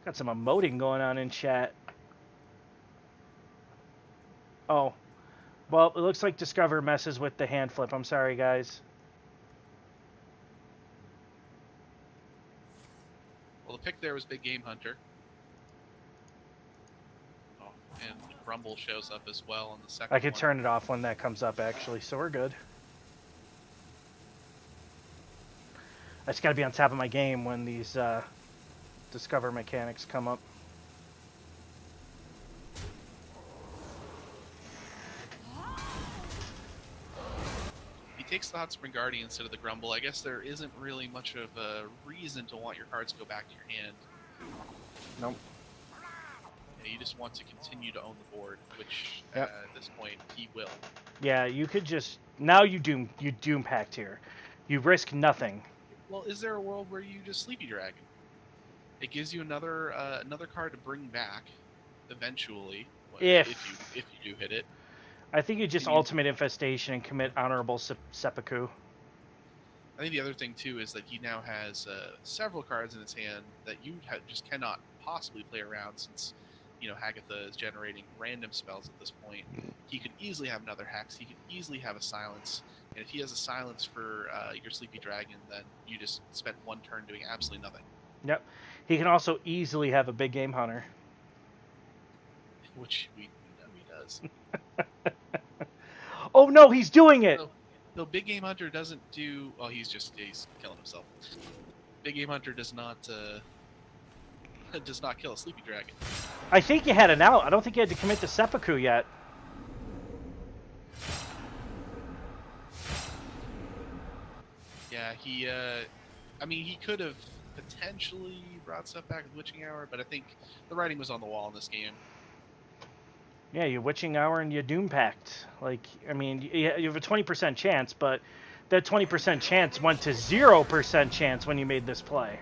Got some emoting going on in chat. Oh. Well, it looks like Discover messes with the hand flip. I'm sorry, guys. Well, the pick there was Big Game Hunter. Oh, and Grumble shows up as well on the second I could one. turn it off when that comes up, actually, so we're good. I just got to be on top of my game when these Discover mechanics come up. He takes the Hot Spring Guardian instead of the Grumble. I guess there isn't really much of a reason to want your cards to go back to your hand. Nope. Yeah, you just want to continue to own the board, which Yep. at this point he will. Yeah, you could just now you doom packed here. You risk nothing. Well, is there a world where you just Sleepy Dragon? It gives you another card to bring back eventually If you do hit it. I think you just Can you- ultimate infestation and commit honorable seppuku. I think the other thing too is that he now has several cards in his hand that you just cannot possibly play around, since Hagatha is generating random spells at this point. He could easily have another Hex. He could easily have a Silence. And if he has a Silence for your Sleepy Dragon, then you just spent one turn doing absolutely nothing. Yep. He can also easily have a big game hunter. Which we know he does. Oh no, he's doing it. No, Big Game Hunter doesn't do. Oh, he's killing himself. Big Game Hunter does not kill a Sleepy Dragon. I think you had an out. I don't think you had to commit to seppuku yet. Yeah, he could have potentially brought stuff back with Witching Hour, but I think the writing was on the wall in this game. Yeah, you witching hour and you doom pact. Like, I mean, you have a 20% chance, but that 20% chance went to 0% chance when you made this play.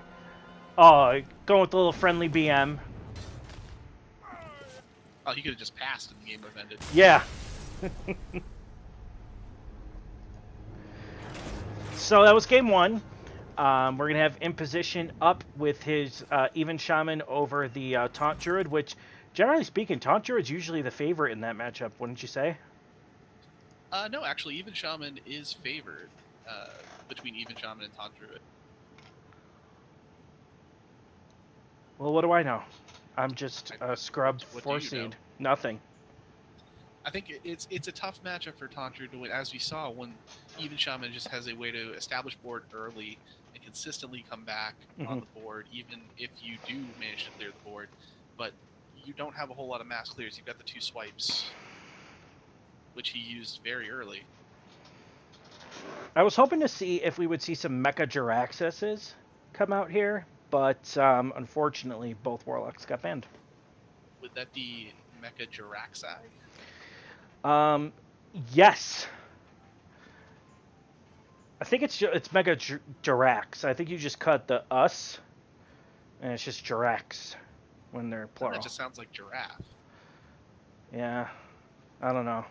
Oh, going with the little friendly BM. Oh, he could have just passed and the game would have ended. Yeah. So that was game one. We're going to have Imposition up with his Even Shaman over the Taunt Druid, which, generally speaking, Taunt Druid's usually the favorite in that matchup, wouldn't you say? No, actually, Even Shaman is favored between Even Shaman and Taunt Druid. Well, what do I know? I'm just a scrub What do you 4-seed. know? Nothing. I think it's a tough matchup for Taunt Druid to win, as we saw when Even Shaman just has a way to establish board early and consistently come back on the board, even if you do manage to clear the board. But you don't have a whole lot of mass clears. You've got the 2 swipes, which he used very early. I was hoping to see if we would see some Mecha Jiraxuses come out here, but unfortunately, both Warlocks got banned. Would that be Mecha Jiraxi? Yes. I think it's Mega Jirax. I think you just cut the us, and it's just Jirax when they're plural. That just sounds like giraffe. Yeah, I don't know.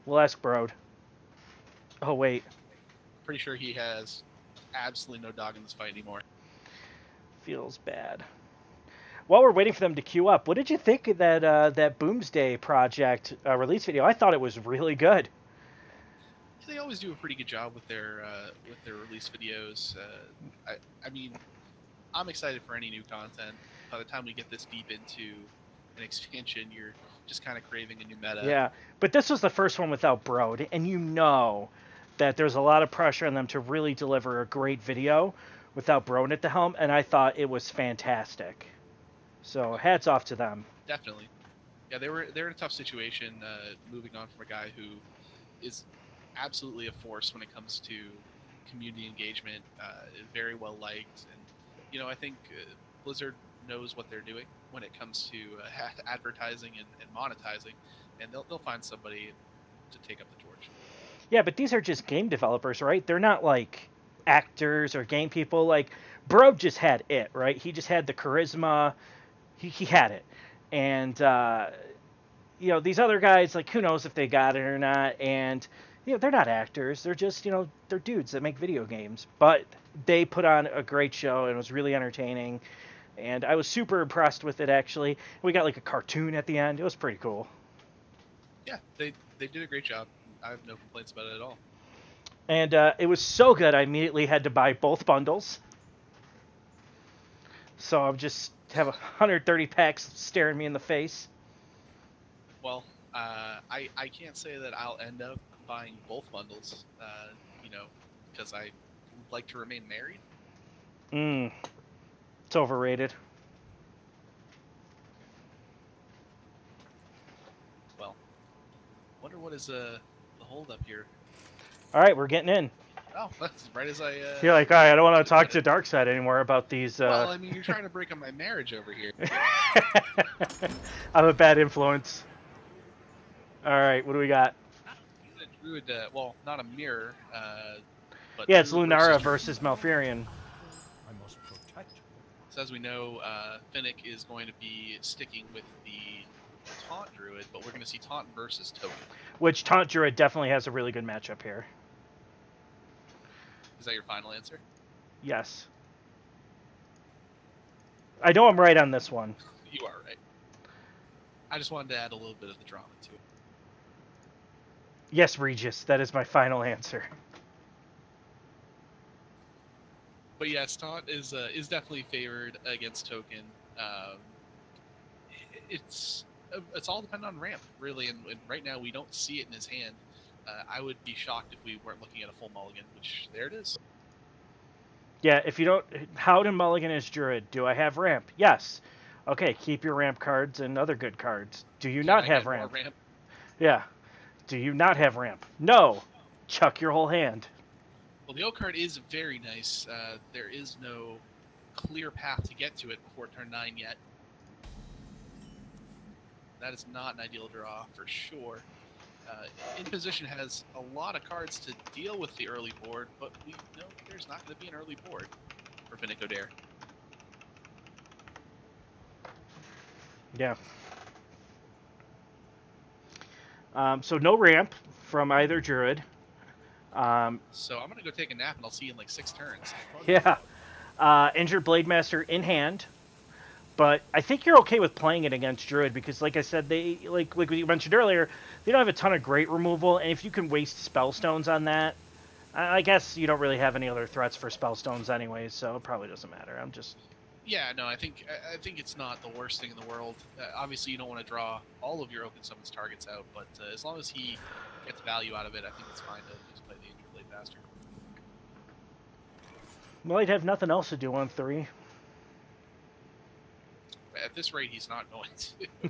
We'll ask Brode. Oh wait, Pretty sure he has absolutely no dog in this fight anymore. feels bad. While we're waiting for them to queue up, what did you think of that Boomsday Project release video? I thought it was really good. They always do a pretty good job with their release videos. I mean, I'm excited for any new content. By the time we get this deep into an expansion, you're just kind of craving a new meta. Yeah, but this was the first one without Brode, and you know that there's a lot of pressure on them to really deliver a great video without Brode at the helm, and I thought it was fantastic. So hats off to them. Definitely. Yeah, they're in a tough situation, moving on from a guy who is absolutely a force when it comes to community engagement, very well liked, and I think Blizzard knows what they're doing when it comes to advertising and monetizing, and they'll find somebody to take up the torch. Yeah, but these are just game developers, right? They're not like actors or game people. Like Brode just had it, right? He just had the charisma. He had it, and these other guys, like, who knows if they got it or not, and they're not actors. They're just they're dudes that make video games, but they put on a great show and it was really entertaining, and I was super impressed with it. Actually, we got like a cartoon at the end. It was pretty cool. Yeah, they did a great job. I have no complaints about it at all. And it was so good, I immediately had to buy both bundles. so I'm just have 130 packs staring me in the face. Well, I can't say that I'll end up buying both bundles, you know, because I like to remain married. It's overrated. Well, wonder what is the hold up here. All right, we're getting in. Oh, that's right as I. You're like, all right, I don't want to talk to Darkseid anymore about these. Well, I mean, you're trying to break up my marriage over here. I'm a bad influence. All right, what do we got? Druid, well, not a mirror, but Yeah, it's Druid Lunara versus Malfurion. I must protect. So as we know, Finnick is going to be sticking with the Taunt Druid, but we're going to see Taunt versus Token. Which Taunt Druid definitely has a really good matchup here. Is that your final answer? Yes. I know I'm right on this one. You are right. I just wanted to add a little bit of the drama to it. Yes, Regis, that is my final answer. But yes, Taunt is definitely favored against Token. It's all dependent on ramp, really, and right now we don't see it in his hand. I would be shocked if we weren't looking at a full mulligan, which there it is. Yeah, if you don't... Howden Mulligan is Druid. Do I have ramp? Yes. Okay, keep your ramp cards and other good cards. Do you not have ramp? Yeah. Do you not have ramp? No. Chuck your whole hand. Well, the O card is very nice. There is no clear path to get to it before turn 9 yet. That is not an ideal draw for sure. In position has a lot of cards to deal with the early board, but we know there's not going to be an early board for Finnick Odair. Yeah. So no ramp from either Druid. So I'm going to go take a nap, and I'll see you in like 6 turns. Yeah. Injured Blademaster in hand. But I think you're okay with playing it against Druid because, like I said, they like you mentioned earlier, they don't have a ton of great removal, and if you can waste Spellstones on that, I guess you don't really have any other threats for Spellstones anyways, so it probably doesn't matter. I'm just... Yeah, no, I think it's not the worst thing in the world. Obviously, you don't want to draw all of your Oaken Summons targets out, but as long as he gets value out of it, I think it's fine to just play the Injured Blade Master. Well, he'd have nothing else to do on 3. At this rate, he's not going to.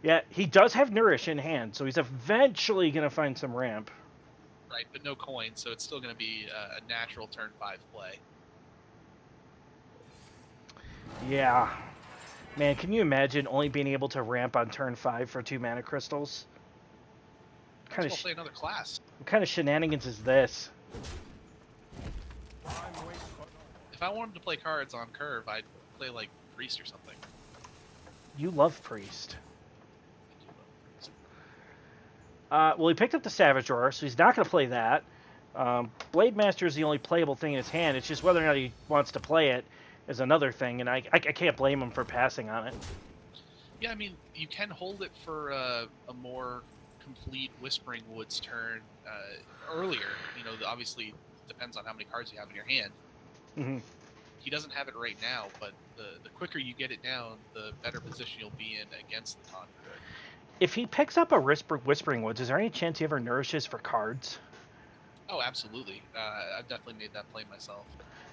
Yeah, he does have Nourish in hand, so he's eventually going to find some ramp. Right, but no coin, so it's still going to be a natural turn 5 play. Yeah. Man, can you imagine only being able to ramp on turn 5 for 2 mana crystals? Might as well play another class. What kind of shenanigans is this? If I wanted to play cards on curve, I'd play like Priest or something. You love Priest. Well, he picked up the Savage Roar, so he's not going to play that. Blade Master is the only playable thing in his hand. It's just whether or not he wants to play it is another thing, and I can't blame him for passing on it. Yeah, I mean, you can hold it for a more complete Whispering Woods turn earlier. You know, obviously, it depends on how many cards you have in your hand. Mm-hmm. He doesn't have it right now, but the quicker you get it down, the better position you'll be in against the Taunt Druid. If he picks up a Whispering Woods, is there any chance he ever nourishes for cards? Oh, absolutely. I've definitely made that play myself.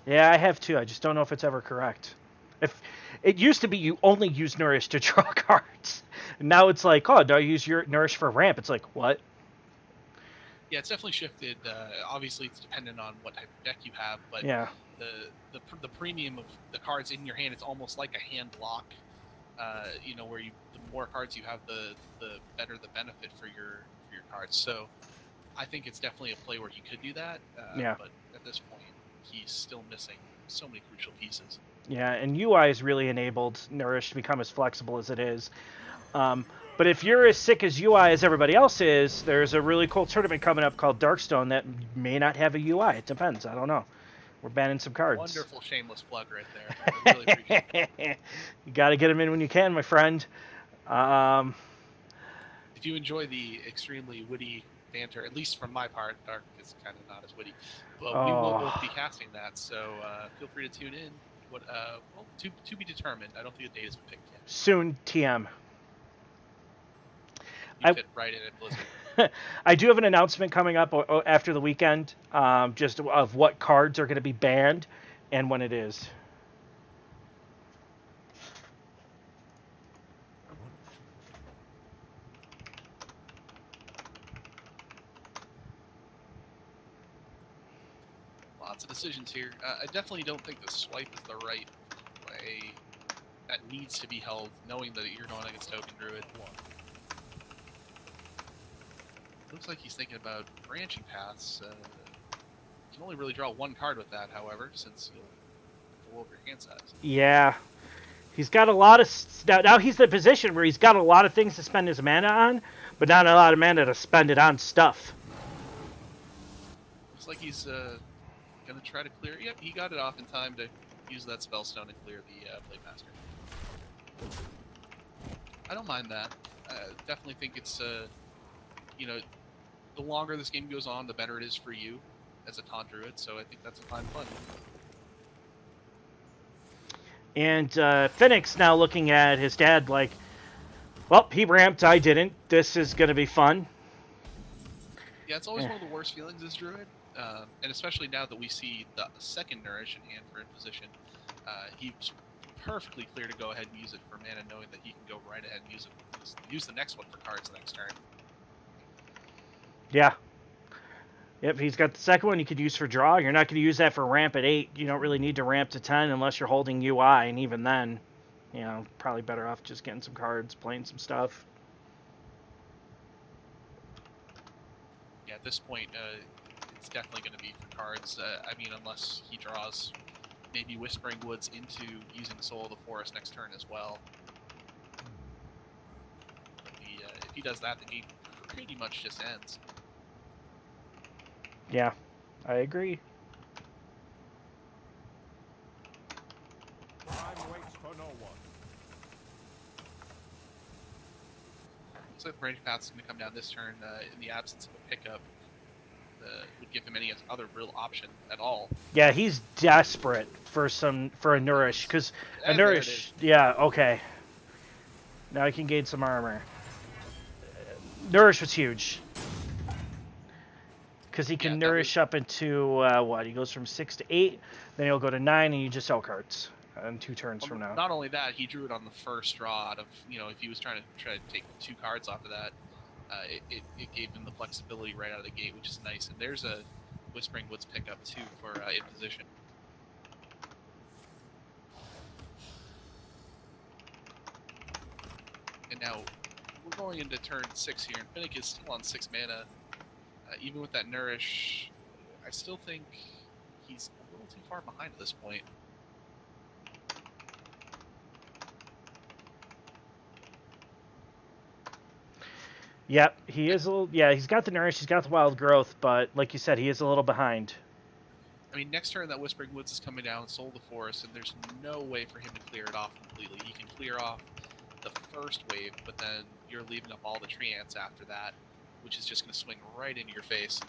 Yeah, I have too. I just don't know if it's ever correct. If it used to be you only use Nourish to draw cards. Now it's like, oh, do I use your Nourish for ramp? It's like, what? Yeah, it's definitely shifted. Obviously, it's dependent on what type of deck you have, but Yeah. the premium of the cards in your hand, it's almost like a hand block. You know, where the more cards you have, the better the benefit for your cards. So, I think it's definitely a play where he could do that. Yeah. But at this point, he's still missing so many crucial pieces. Yeah, and UI has really enabled Nourish to become as flexible as it is. But if you're as sick as UI as everybody else is, there's a really cool tournament coming up called Darkstone that may not have a UI. It depends. I don't know. We're banning some cards. Wonderful shameless plug right there. I really appreciate it. You got to get them in when you can, my friend. If you enjoy the extremely witty banter, at least from my part, Dark is kind of not as witty. But we will both be casting that, so feel free to tune in. What? Well, to be determined. I don't think the date has been picked yet. Soon, TM. You fit right in at Blizzard. I do have an announcement coming up after the weekend, just of what cards are going to be banned and when it is. Lots of decisions here. I definitely don't think the swipe is the right way. That needs to be held, knowing that you're going against Token Druid. Looks like he's thinking about branching paths. You can only really draw one card with that, however, since you'll go over your hand size. Yeah. He's got a lot of... Now he's in a position where he's got a lot of things to spend his mana on, but not a lot of mana to spend it on stuff. Looks like he's going to try to clear... Yep, he got it off in time to use that Spellstone and clear the Blade Master. I don't mind that. I definitely think it's... you know, the longer this game goes on, the better it is for you as a Taunt Druid, so I think that's a fine fun. And Phoenix now looking at his dad like, well, he ramped, I didn't. This is going to be fun. Yeah, it's always one of the worst feelings as Druid, and especially now that we see the second Nourish in hand for Imposition. He's perfectly clear to go ahead and use it for mana, knowing that he can go right ahead and use the next one for cards the next turn. Yeah. Yep, he's got the second one you could use for draw. You're not going to use that for ramp at 8. You don't really need to ramp to 10 unless you're holding UI, and even then, you know, probably better off just getting some cards, playing some stuff. Yeah, at this point, it's definitely going to be for cards. I mean, unless he draws maybe Whispering Woods into using Soul of the Forest next turn as well. But if he does that, the game pretty much just ends. Yeah, I agree. Time waits for no one. Looks like the Branching Path is going to come down this turn in the absence of a pickup. Would give him any other real option at all. Yeah, he's desperate for a Nourish, because a Nourish... Yeah, okay. Now I can gain some armor. Nourish was huge. Because he can Nourish up into, what? He goes from 6 to 8, then he'll go to 9, and you just sell cards on 2 turns from now. Not only that, he drew it on the first draw out of, if he was trying to take 2 cards off of that, it gave him the flexibility right out of the gate, which is nice. And there's a Whispering Woods pickup, too, for Imposition. And now, we're going into turn 6 here, and Finnick is still on 6 mana. Even with that Nourish, I still think he's a little too far behind at this point. Yep, he is a little... Yeah, he's got the Nourish, he's got the Wild Growth, but like you said, he is a little behind. I mean, next turn that Whispering Woods is coming down, Soul of the Forest, and there's no way for him to clear it off completely. He can clear off the first wave, but then you're leaving up all the tree ants after that, which is just going to swing right into your face.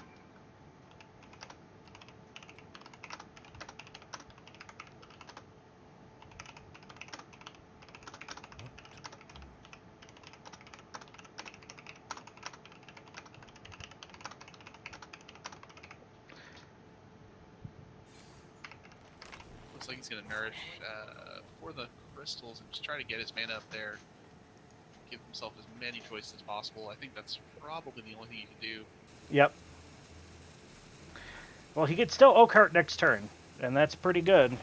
Looks like he's going to Nourish for the crystals and just try to get his mana up there. Give himself as many choices as possible. I think that's probably the only thing you can do. Yep. Well, he could still Oakheart next turn, and that's pretty good.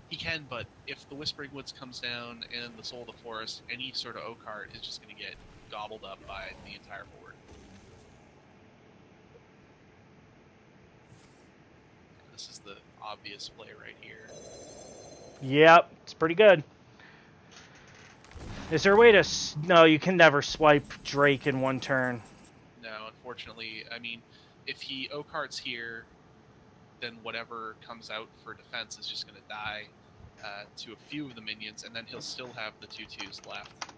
He can, but if the Whispering Woods comes down and the Soul of the Forest, any sort of Oakheart is just going to get gobbled up by the entire board. This is the obvious play right here. Yep, it's pretty good. Is there a way to... No, you can never swipe Drake in one turn. No, unfortunately. I mean, if he Oakheart's here, then whatever comes out for defense is just going to die to a few of the minions, and then he'll still have the 2/2s left.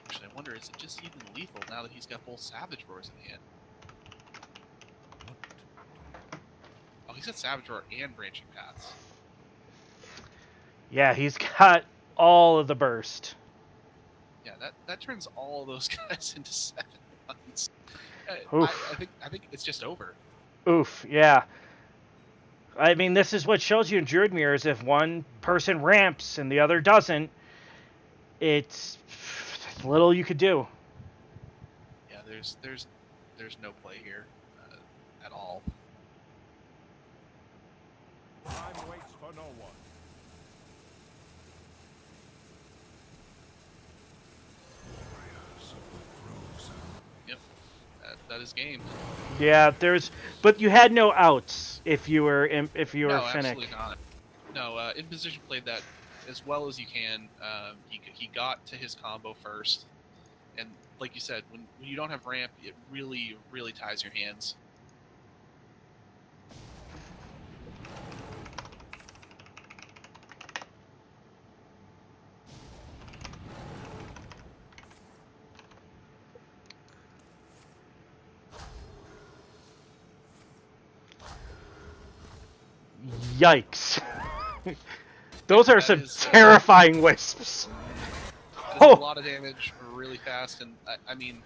Actually, I wonder, is it just even lethal now that he's got both Savage Roars in hand? Oh, He's got Savage Roar and Branching Paths. Yeah, he's got all of the burst. Yeah, that turns all those guys into 7/1s. Oof. I think it's just over. Oof, yeah. I mean, this is what shows you in Druid Mirrors. If one person ramps and the other doesn't, it's little you could do. Yeah, there's no play here at all. Time waits for no one. Yep, that is game. Yeah, but you had no outs if you were No, Finnick. absolutely not. No, in position played that as well as you can. He got to his combo first, and like you said, when you don't have ramp, it really ties your hands. Yikes. Those are That some is, terrifying wisps. That is Oh. a lot of damage really fast, and I mean,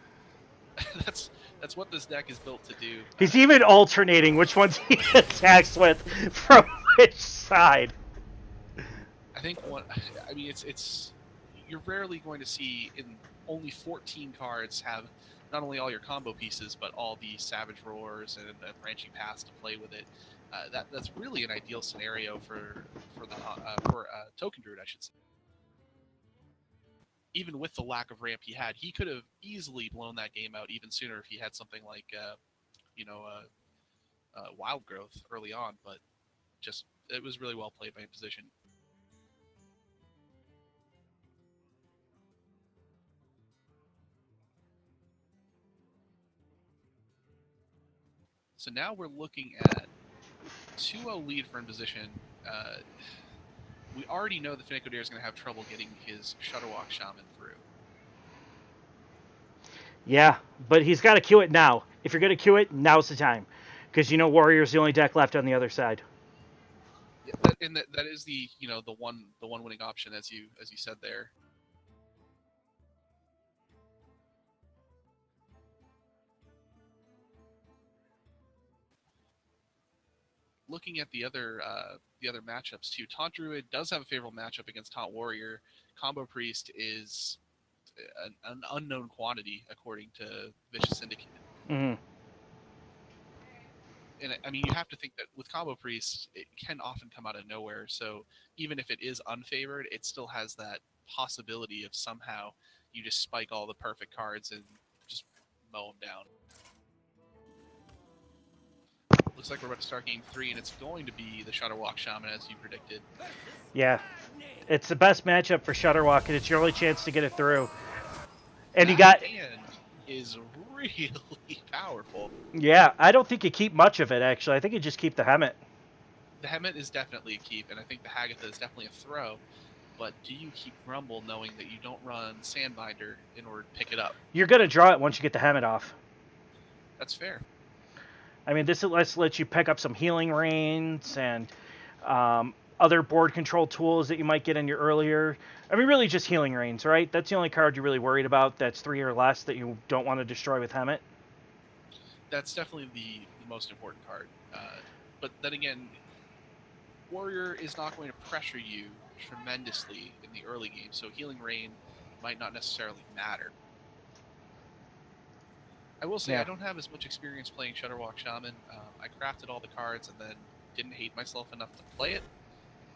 that's what this deck is built to do. He's even alternating which ones he attacks with from which side. I think it's you're rarely going to see in only 14 cards have not only all your combo pieces but all the Savage Roars and Branching Paths to play with it. That's really an ideal scenario for Token Druid, I should say. Even with the lack of ramp he had, he could have easily blown that game out even sooner if he had something like Wild Growth early on. But just it was really well played by Imposition. So now we're looking at 2-0 lead for Imposition. We already know that Finnick Odair is going to have trouble getting his Shutterwalk Shaman through. Yeah, but he's got to queue it now. If you're going to queue it, now's the time. Because you know Warrior's the only deck left on the other side. Yeah, that is the one winning option as you said there. Looking at the other matchups too, Taunt Druid does have a favorable matchup against Taunt Warrior. Combo Priest is an unknown quantity according to Vicious Syndicate. Mm-hmm. And I mean, you have to think that with Combo Priest, it can often come out of nowhere. So even if it is unfavored, it still has that possibility of somehow you just spike all the perfect cards and just mow them down. Looks like we're about to start game 3, and it's going to be the Shutterwalk Shaman as you predicted. Yeah. It's the best matchup for Shutterwalk, and it's your only chance to get it through. And you got... hand is really powerful. Yeah, I don't think you keep much of it, actually. I think you just keep the Hemet. The Hemet is definitely a keep, and I think the Hagatha is definitely a throw. But do you keep Grumble knowing that you don't run Sandbinder in order to pick it up? You're going to draw it once you get the Hemet off. That's fair. I mean, this lets you pick up some healing rains and other board control tools that you might get in your earlier. I mean, really just healing rains, right? That's the only card you're really worried about that's 3 or less that you don't want to destroy with Hemet. That's definitely the most important card. But then again, Warrior is not going to pressure you tremendously in the early game, so healing rain might not necessarily matter. I will say Yeah. I don't have as much experience playing Shutterwalk Shaman. I crafted all the cards and then didn't hate myself enough to play it.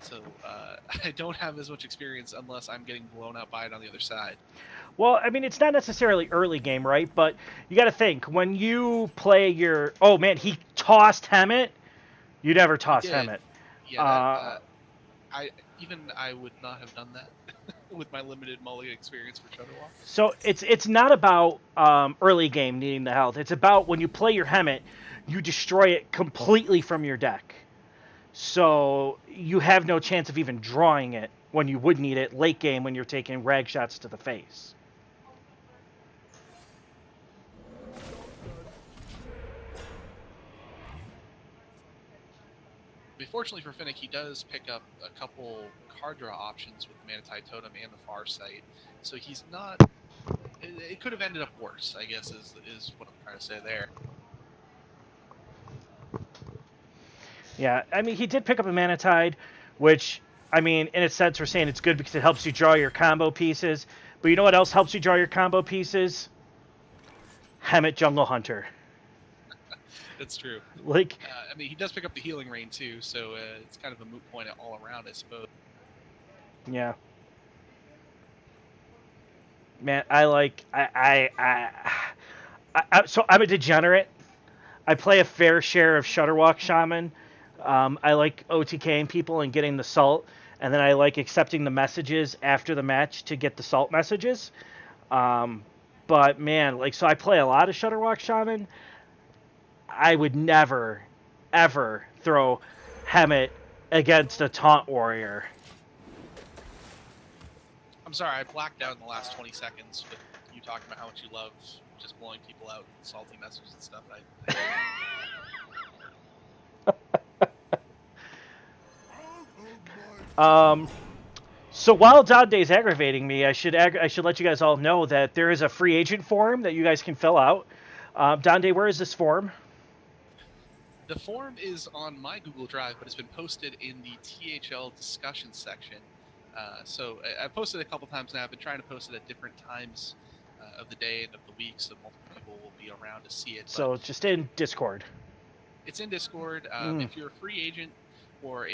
So I don't have as much experience unless I'm getting blown out by it on the other side. Well, I mean, it's not necessarily early game, right? But you got to think, when you play your... Oh, man, he tossed Hemet? You never toss did. Hemet. Yeah, I would not have done that with my limited mulligan experience for Shutterwalk. So it's not about early game needing the health. It's about when you play your Hemet, you destroy it completely from your deck. So you have no chance of even drawing it when you would need it late game when you're taking rag shots to the face. Fortunately for Finnick, he does pick up a couple card draw options with the Manatide Totem and the Farsight, so he's not. It could have ended up worse, I guess, is what I'm trying to say there. Yeah, I mean, he did pick up a Manatide, which, I mean, in a sense, we're saying it's good because it helps you draw your combo pieces. But you know what else helps you draw your combo pieces? Hemet Jungle Hunter. That's true. Like, I mean, he does pick up the Healing Rain too, so it's kind of a moot point all around, I suppose. yeah. Man, so I'm a degenerate. I play a fair share of Shudderwalk Shaman. I like OTKing people and getting the salt, and then I like accepting the messages after the match to get the salt messages. But man, like, so I play a lot of Shudderwalk Shaman. I would never, ever throw Hemet against a Taunt Warrior. I'm sorry, I blacked out in the last 20 seconds with you talking about how much you love just blowing people out with salty messages and stuff. So while Dante's aggravating me, I should let you guys all know that there is a free agent form that you guys can fill out. Dante, where is this form? The form is on my Google Drive, but it's been posted in the THL discussion section. So I've posted it a couple times now. I've been trying to post it at different times of the day and of the week, so multiple people will be around to see it. So it's just in Discord. It's in Discord. If you're a free agent or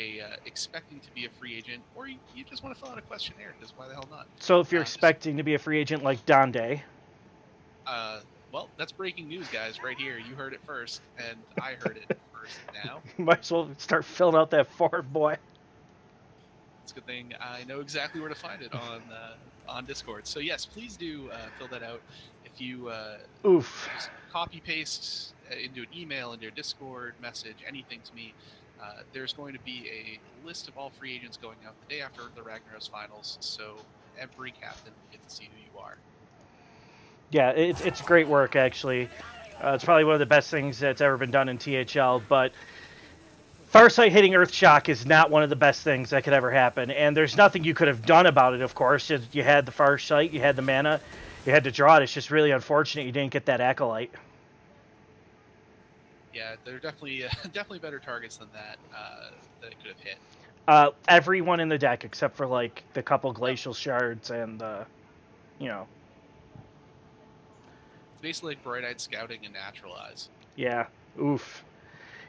expecting to be a free agent, or you just want to fill out a questionnaire, because why the hell not? So if you're expecting to be a free agent like Dante. Well, that's breaking news, guys, right here. You heard it first, and I heard it first now. Might as well start filling out that form, boy. It's a good thing I know exactly where to find it on Discord. So yes, please do fill that out. If you just copy paste into an email, into your Discord message, anything to me, there's going to be a list of all free agents going out the day after the Ragnaros finals. So every captain will get to see who you are. Yeah, it's great work, actually. It's probably one of the best things that's ever been done in THL, but Farsight hitting Earthshock is not one of the best things that could ever happen, and there's nothing you could have done about it, of course. You had the Farsight, you had the mana, you had to draw it. It's just really unfortunate you didn't get that Acolyte. Yeah, there are definitely better targets than that that it could have hit. Everyone in the deck except for, like, the couple Glacial Shards and, It's basically like Bright-Eyed Scouting and Naturalize. Yeah, oof.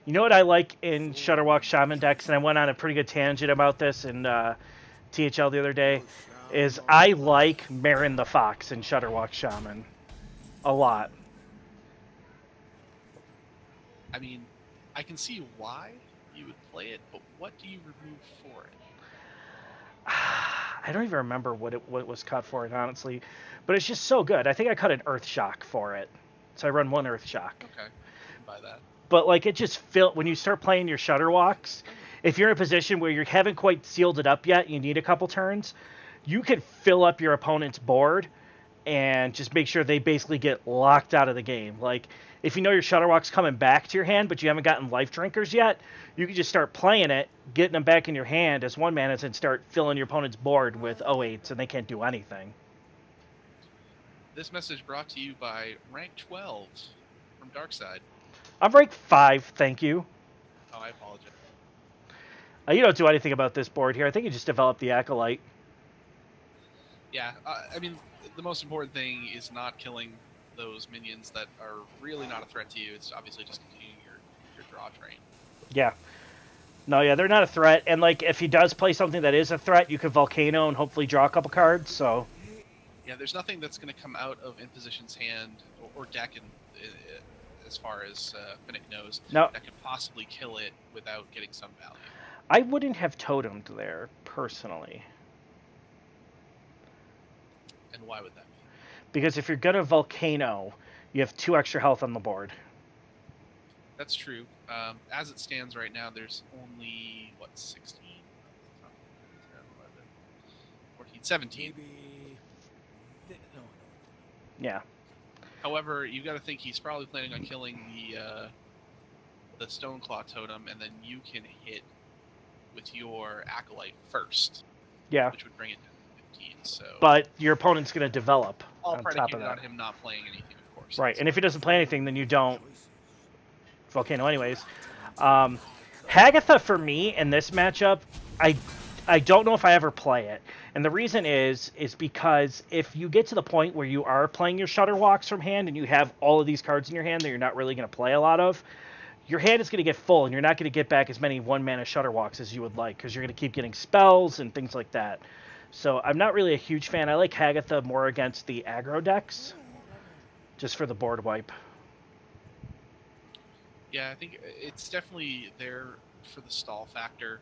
You know what I like in Shudderwalk Shaman decks, and I went on a pretty good tangent about this in THL the other day, is I like Marin the Fox in Shudderwalk Shaman a lot. I mean, I can see why you would play it, but what do you remove for it? I don't even remember what it was cut for it, honestly, but it's just so good. I think I cut an Earthshock for it, so I run one Earthshock. Okay, I can buy that. But like, it just when you start playing your Shudderwalks, if you're in a position where you haven't quite sealed it up yet, you need a couple turns, you can fill up your opponent's board and just make sure they basically get locked out of the game. Like, if you know your Shudderwalk's coming back to your hand, but you haven't gotten Life Drinkers yet, you can just start playing it, getting them back in your hand as one mana, and start filling your opponent's board with 08s, and they can't do anything. This message brought to you by Rank 12 from Darkside. I'm rank 5, thank you. Oh, I apologize. You don't do anything about this board here. I think you just developed the Acolyte. Yeah, I mean, the most important thing is not killing those minions that are really not a threat to you. It's obviously just continuing your draw train. Yeah. No, yeah, they're not a threat. And, like, if he does play something that is a threat, you can Volcano and hopefully draw a couple cards, so... Yeah, there's nothing that's going to come out of Imposition's hand or deck as far as Finnick knows that could possibly kill it without getting some value. I wouldn't have totemed there, personally. And why would that be? Because if you're going to Volcano, you have 2 extra health on the board. That's true. As it stands right now, there's only, 16? 14, 17. Yeah. However, you've got to think he's probably planning on killing the Stoneclaw Totem, and then you can hit with your Acolyte first, Yeah, which would bring it down to 15. So but your opponent's going to develop all on top of predicated that. on him not playing anything, of course. Right, That's and if he doesn't play anything, then you don't Choices. Volcano anyways. Hagatha, for me, in this matchup, I don't know if I ever play it. And the reason is because if you get to the point where you are playing your Shutter Walks from hand and you have all of these cards in your hand that you're not really going to play a lot of, your hand is going to get full and you're not going to get back as many 1-mana Shutter Walks as you would like because you're going to keep getting spells and things like that. So I'm not really a huge fan. I like Hagatha more against the aggro decks, just for the board wipe. Yeah, I think it's definitely there for the stall factor.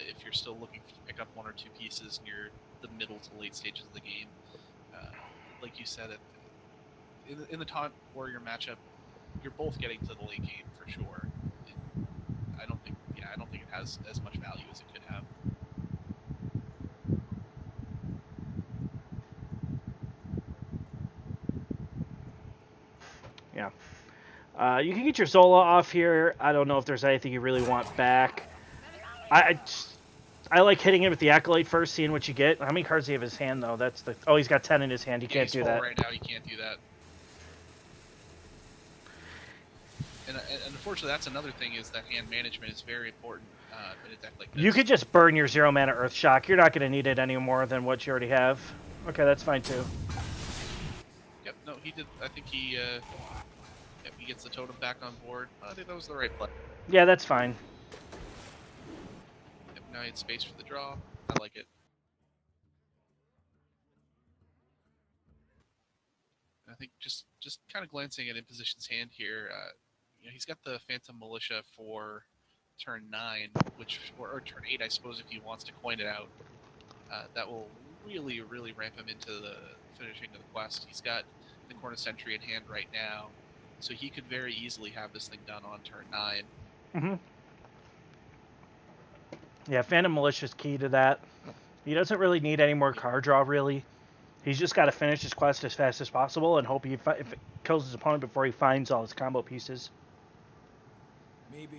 If you're still looking to pick up 1 or 2 pieces near the middle to late stages of the game, like you said, in the Taunt Warrior matchup, you're both getting to the late game for sure. I don't think it has as much value as it could have. Yeah. You can get your Zola off here. I don't know if there's anything you really want back. I like hitting it with the Acolyte first, seeing what you get. How many cards do you have in his hand, though? That's the... Oh, he's got 10 in his hand. You can't he's do full that. right now. You can't do that. And unfortunately, that's another thing, is that hand management is very important in a deck like this. You could just burn your 0-mana Earth Shock. You're not going to need it any more than what you already have. Okay, that's fine, too. Yep, no, he did. I think he gets the totem back on board. I think that was the right play. Yeah, that's fine. Yep, now he had space for the draw. I like it. I think just kind of glancing at Imposition's hand here, he's got the Phantom Militia for turn 9, or turn 8, I suppose, if he wants to coin it out. That will really, really ramp him into the finishing of the quest. He's got the Corner Sentry in hand right now, so he could very easily have this thing done on turn 9. Mm-hmm. Yeah, Phantom Militia's key to that. He doesn't really need any more card draw, really. He's just got to finish his quest as fast as possible and hope if it kills his opponent before he finds all his combo pieces. Maybe.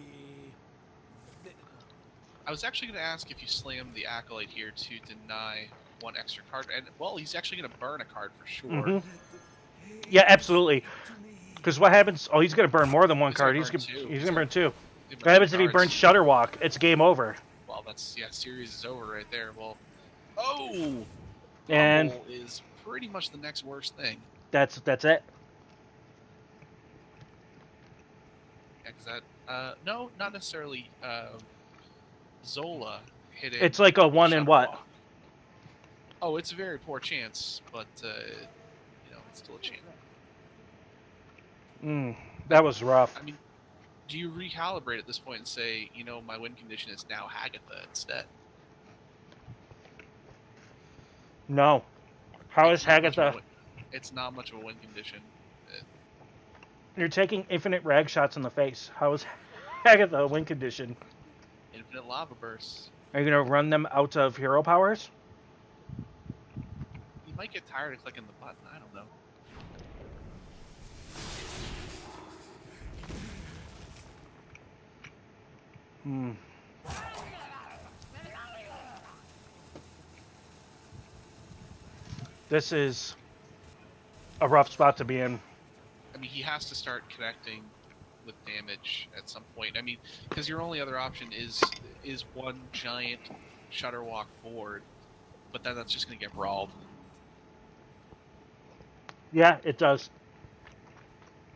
I was actually going to ask if you slam the Acolyte here to deny 1 extra card, and well, he's actually going to burn a card for sure. Mm-hmm. Yeah, absolutely. Because what happens? Oh, he's going to burn more than 1 card. He's going to burn 2. What happens if he burns Shutter Walk? It's game over. Well, series is over right there. Well, oh, and Rumble is pretty much the next worst thing. That's it. Yeah, because that no, not necessarily. Zola hitting. It's like a 1 in what? Walk. Oh, it's a very poor chance, but it's still a chance. That was rough. I mean, do you recalibrate at this point and say, my win condition is now Hagatha instead? No. How is Hagatha? It's not much of a win condition. You're taking infinite rag shots in the face. How is Hagatha a win condition? Infinite lava bursts. Are you going to run them out of hero powers? You might get tired of clicking the button. I don't know. This is a rough spot to be in. I mean, he has to start connecting with damage at some point. I mean, because your only other option is 1 giant Shutterwalk board, but then that's just going to get brawled. Yeah, it does.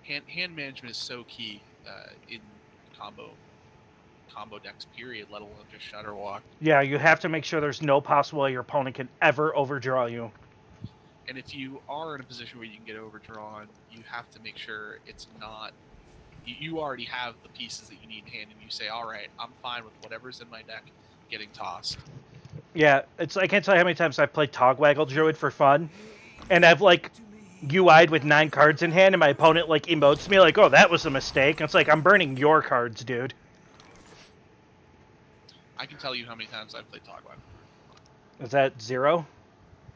Hand management is so key in combo decks, period, let alone just Shutterwalk. Yeah, you have to make sure there's no possible way your opponent can ever overdraw you. And if you are in a position where you can get overdrawn, you have to make sure it's not... You already have the pieces that you need in hand, and you say, all right, I'm fine with whatever's in my deck getting tossed. Yeah, I can't tell you how many times I've played Togwaggle Druid for fun, and I've, UI'd with 9 cards in hand, and my opponent, emotes me like, oh, that was a mistake. And it's like, I'm burning your cards, dude. I can tell you how many times I've played Togwaggle. Is that 0?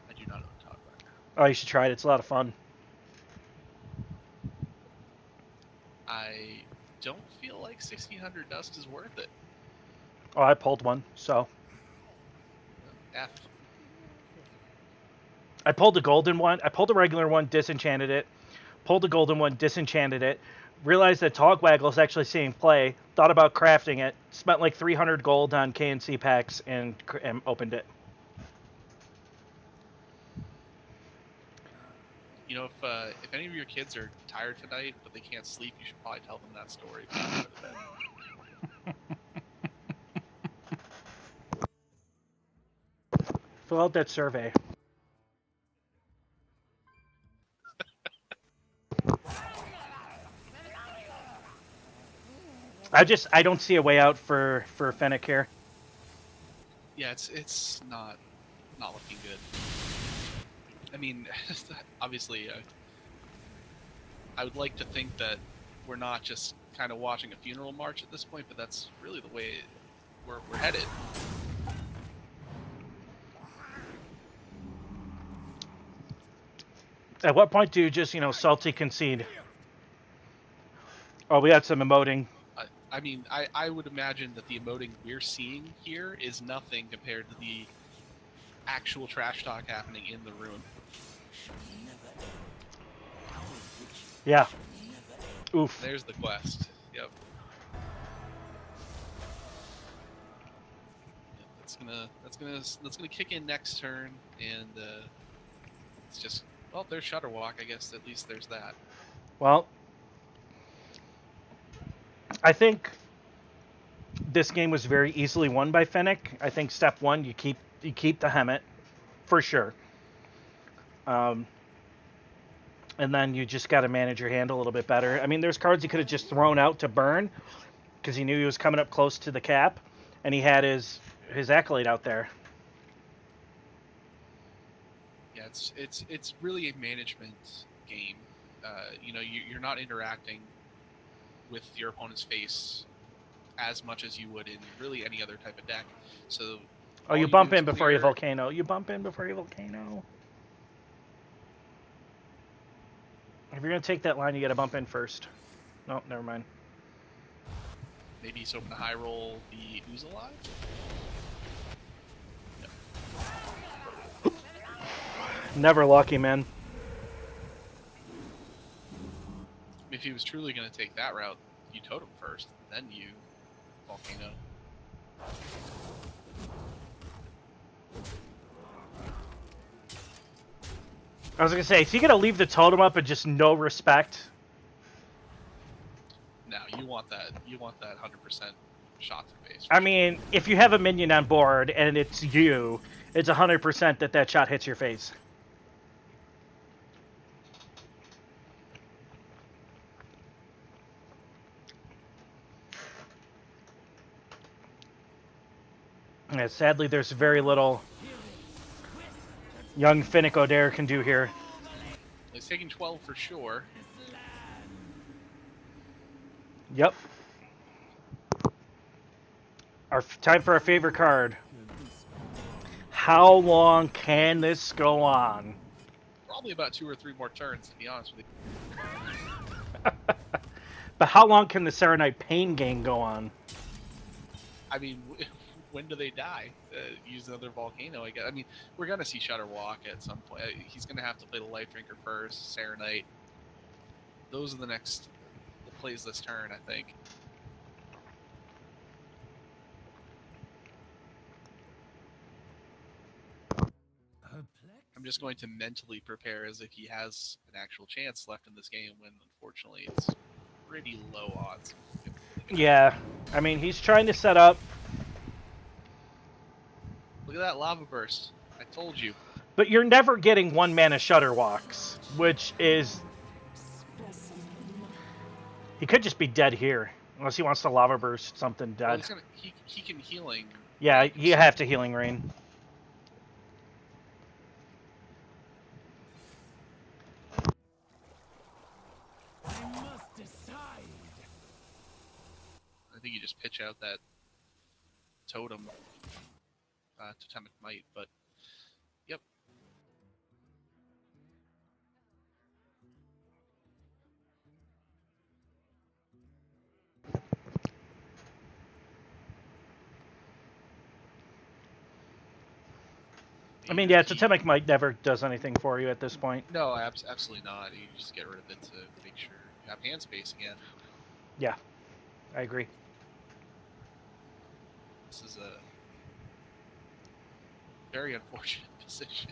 I do not know Togwaggle. Oh, you should try it. It's a lot of fun. I don't feel like 1600 Dust is worth it. Oh, I pulled one, so F. I pulled the golden one. I pulled the regular one, disenchanted it. Pulled the golden one, disenchanted it. Realized that Togwaggle is actually seeing play. Thought about crafting it. Spent like 300 gold on KNC packs and opened it. You know, if any of your kids are tired tonight but they can't sleep, you should probably tell them that story. Fill out that survey. I don't see a way out for Fennec here. Yeah, it's not looking good. I mean, obviously, I would like to think that we're not just kind of watching a funeral march at this point, but that's really the way we're headed. At what point do you just, salty concede? Oh, we had some emoting. I mean, I would imagine that the emoting we're seeing here is nothing compared to the actual trash talk happening in the room. Yeah. Oof. There's the quest. Yep. That's gonna kick in next turn, and it's just, well, there's Shutterwalk. I guess at least there's that. Well, I think this game was very easily won by Fennec. I think step one, you keep the Hemet for sure. And then you just got to manage your hand a little bit better. I mean, there's cards he could have just thrown out to burn because he knew he was coming up close to the cap, and he had his Acolyte out there. Yeah, it's really a management game. You're not interacting with your opponent's face as much as you would in really any other type of deck. So, oh, you bump in before you volcano. You bump in before you volcano. If you're gonna take that line, you gotta bump in first. No, never mind. Maybe he's hoping to high roll the Ooze Alive? No. Never lucky, man. If he was truly going to take that route, you totem first, then you volcano. I was gonna say, is he gonna leave the totem up and just no respect? No, you want that 100% shot to face. I mean, if you have a minion on board and it's you, it's 100% that shot hits your face. Yeah, sadly, there's very little young Finnick O'Dare can do here. He's taking 12 for sure. Yep. Time for our favorite card. How long can this go on? Probably about 2 or 3 more turns, to be honest with you. But how long can the Serenite Pain game go on? I mean, when do they die? Use another volcano, I guess. I mean, we're gonna see Shutterwalk at some point. He's gonna have to play the Life Drinker first, Serenite. Those are the plays this turn, I think. I'm just going to mentally prepare as if he has an actual chance left in this game, when unfortunately it's pretty low odds. Yeah, I mean, he's trying to set up. Look at that lava burst. I told you. But you're never getting 1-mana Shutterwalks, which is... He could just be dead here, unless he wants to lava burst something dead. Well, he can healing. Yeah, you have to Healing Rain. I think you just pitch out that totem, Totemic Might, but yep. I mean, Even yeah, if he- Totemic Might never does anything for you at this point. No, absolutely not. You just get rid of it to make sure you have hand space again. Yeah, I agree. This is a very unfortunate position.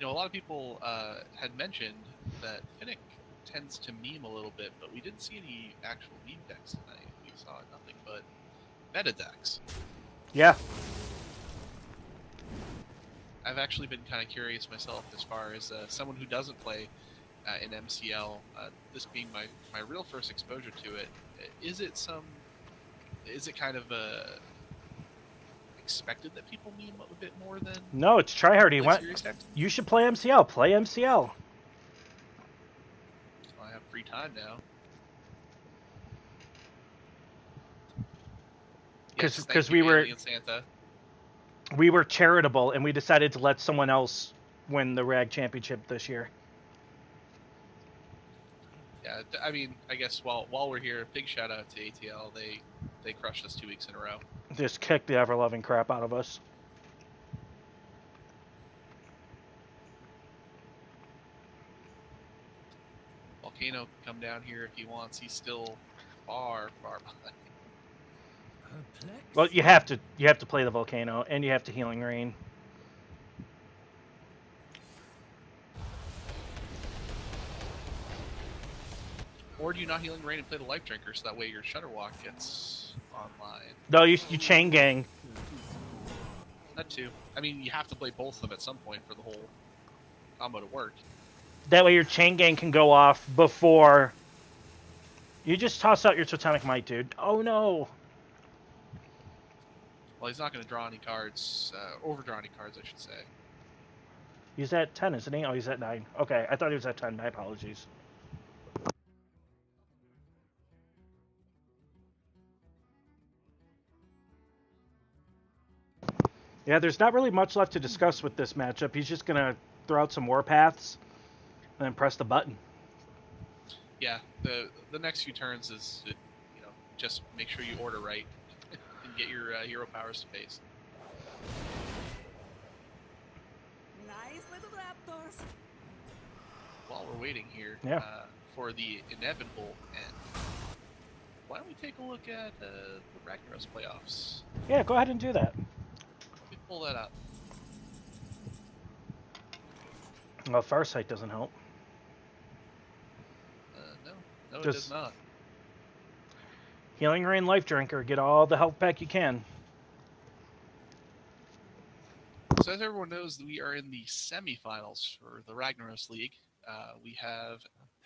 A lot of people had mentioned that Finnick tends to meme a little bit, but we didn't see any actual meme decks tonight. We saw nothing but meta decks. Yeah. I've actually been kind of curious myself as far as someone who doesn't play in MCL, this being my real first exposure to it. Is it kind of expected that people meme a bit more than No, it's tryhardy. serious decks? You should play MCL. Play MCL. I have free time now. Because Yes, thank we you, were Alien Santa. we were charitable and we decided to let someone else win the RAG championship this year. Yeah, I mean, I guess while we're here, big shout out to ATL. They crushed us 2 weeks in a row. Just kick the ever-loving crap out of us. Volcano can come down here if he wants. He's still far behind. Perplexed? Well, you have to play the Volcano and you have to Healing Rain. Or do you not Healing Rain and play the Life Drinker so that way your Shutterwalk gets online? No, you chain gang. That too. I mean, you have to play both of them at some point for the whole combo to work. That way your chain gang can go off before you just toss out your Totemic Might, dude. Oh no. Well, he's not going to draw any cards, overdraw any cards, I should say. He's at 10, isn't he? Oh, he's at 9. Okay, I thought he was at 10. My apologies. Yeah, there's not really much left to discuss with this matchup. He's just going to throw out some warpaths and then press the button. Yeah, the next few turns is, just make sure you order right and get your hero powers to face. Nice little raptors. While we're waiting here Yeah. for the inevitable end, why don't we take a look at the Ragnaros playoffs? Yeah, go ahead and do that. Let me pull that up. Well, Farsight doesn't help. No, it Just- does not. Healing Rain Life Drinker. Get all the health back you can. So as everyone knows, we are in the semifinals for the Ragnaros League. We have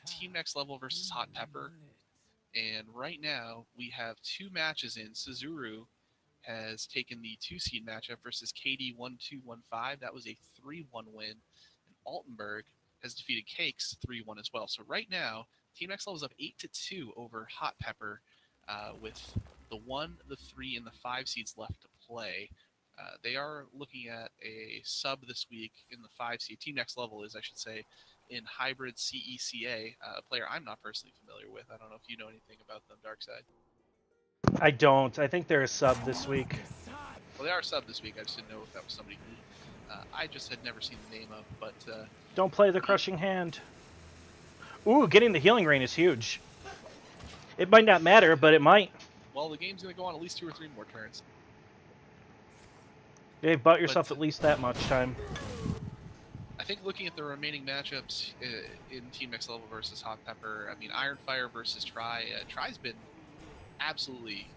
Team Next Level versus Hot Pepper. And right now, we have 2 matches in. Suzuru has taken the 2-seed matchup versus KD1215. That was a 3-1 win. And Altenberg has defeated Cakes 3-1 as well. So right now, Team Next Level is up 8-2 over Hot Pepper with the 1, the 3, and the 5 seeds left to play. They are looking at a sub this week in the 5 seed. Team Next Level is, I should say, in Hybrid CECA, a player I'm not personally familiar with. I don't know if you know anything about them, Darkside. I don't. I think they're a sub this week. Well, they are sub this week. I just didn't know if that was somebody who I just had never seen the name of. But Don't play the Crushing Hand. Ooh, getting the Healing Rain is huge. It might not matter, but it might. well, the game's going to go on at least 2 or 3 more turns. You've bought yourself But- at least that much time. I think looking at the remaining matchups in Team Next Level versus Hot Pepper, I mean, Iron Fire versus Try. Try's been absolutely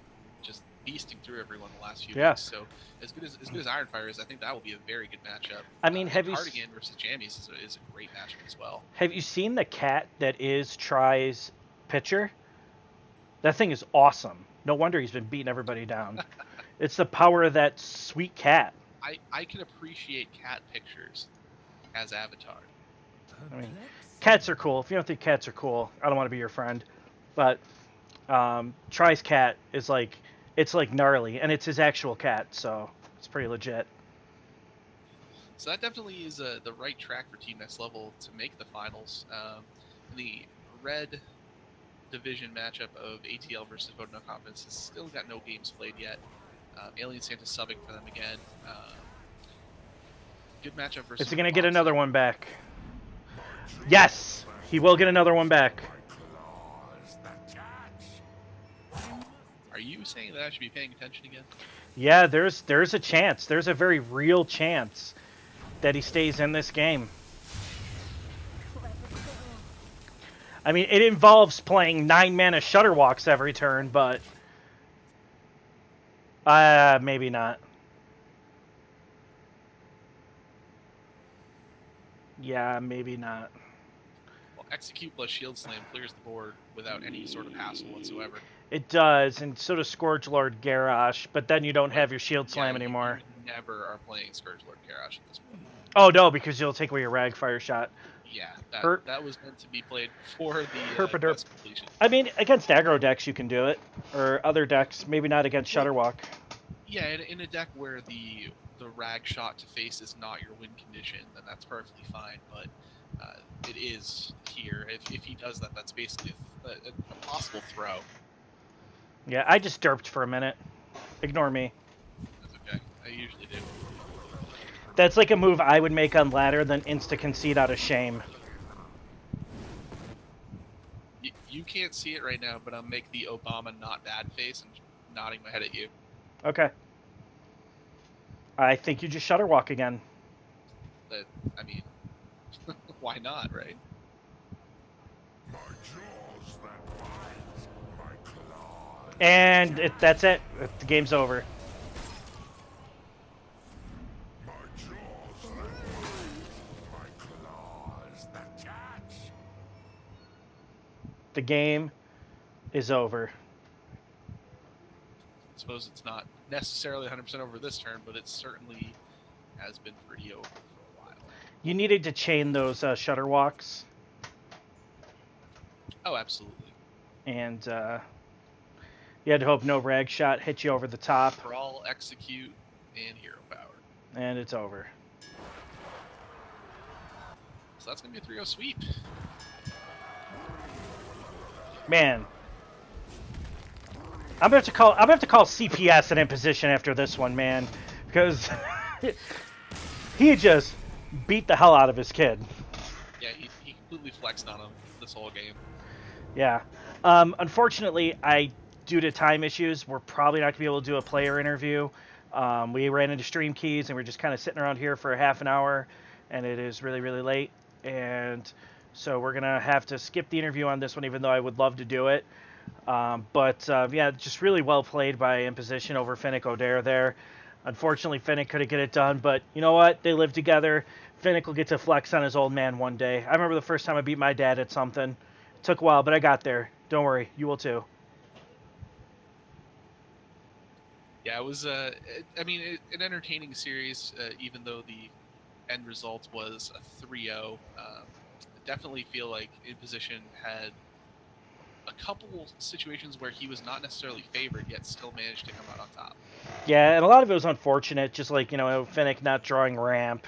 just beasting through everyone the last few Yeah. weeks. So as good as Iron Fire is, I think that will be a very good matchup. I mean, have you Cardigan versus Jammies is a great matchup as well. Have you seen the cat that is Try's pitcher? That thing is awesome. No wonder he's been beating everybody down. It's the power of that sweet cat. I can appreciate cat pictures as Avatar. I mean, cats are cool. If you don't think cats are cool, I don't want to be your friend. But Try's cat is like, it's like gnarly, and it's his actual cat, so it's pretty legit. So that definitely is the right track for Team Next Level to make the finals. In the red division matchup of ATL versus Vote No Confidence has still got no games played yet. Alien Santa subbing for them again. Good matchup versus. Is he going to get another one back? Yes! He will get another one back. Are you saying that I should be paying attention again? Yeah, there's a chance. There's a very real chance that he stays in this game. I mean, it involves playing 9-mana Shudderwalks every turn, but maybe not. Yeah, maybe not. Well, Execute plus Shield Slam clears the board without any sort of hassle whatsoever. It does, and so does Scourge Lord Garrosh, but then you don't have your Shield Slam anymore. You never are playing Scourge Lord Garrosh at this point. Oh, no, because you'll take away your Ragfire shot. Yeah, that was meant to be played for the quest completion. I mean, against aggro decks you can do it, or other decks, maybe not against Shudderwalk. Yeah, in a deck where the rag shot to face is not your win condition, then that's perfectly fine, but it is here. If he does that, that's basically a possible throw. Yeah, I just derped for a minute. Ignore me. That's okay. I usually do. That's like a move I would make on ladder, then insta-concede out of shame. You can't see it right now, but I'll make the Obama not bad face and nodding my head at you. Okay. I think you just Shudderwalk again. But, I mean, why not, right? And that's it. The game's over. The game is over. I suppose it's not necessarily 100% over this turn, but it certainly has been pretty over for a while. You needed to chain those Shudderwalks. Oh, absolutely. And you had to hope no rag shot hit you over the top. Brawl, Execute, and Hero Power. And it's over. So that's going to be a 3-0 sweep. Man. I'm gonna have to call CPS an imposition after this one, man. Because he just beat the hell out of his kid. Yeah, he completely flexed on him this whole game. Yeah. Unfortunately, due to time issues, we're probably not going to be able to do a player interview. We ran into stream keys, and we're just kind of sitting around here for a half an hour, and it is really, really late. And so we're going to have to skip the interview on this one, even though I would love to do it. Yeah, just really well played by Imposition over Finnick O'Dare there. Unfortunately, Finnick couldn't get it done, but you know what? They live together. Finnick will get to flex on his old man one day. I remember the first time I beat my dad at something. It took a while, but I got there. Don't worry, you will too. Yeah, it was, an entertaining series, even though the end result was a 3-0. Definitely feel like Imposition had a couple situations where he was not necessarily favored, yet still managed to come out on top. Yeah, and a lot of it was unfortunate, just like, Finnick not drawing ramp.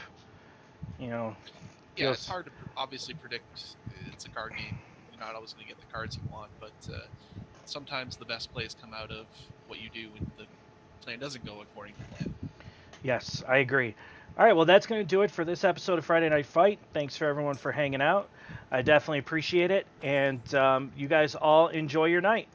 Yeah, it's hard to obviously predict. It's a card game. You're not always going to get the cards you want, but sometimes the best plays come out of what you do when the plan doesn't go according to plan. Yes, I agree. All right, well, that's going to do it for this episode of Friday Night Fight. Thanks for everyone for hanging out. I definitely appreciate it, and you guys all enjoy your night.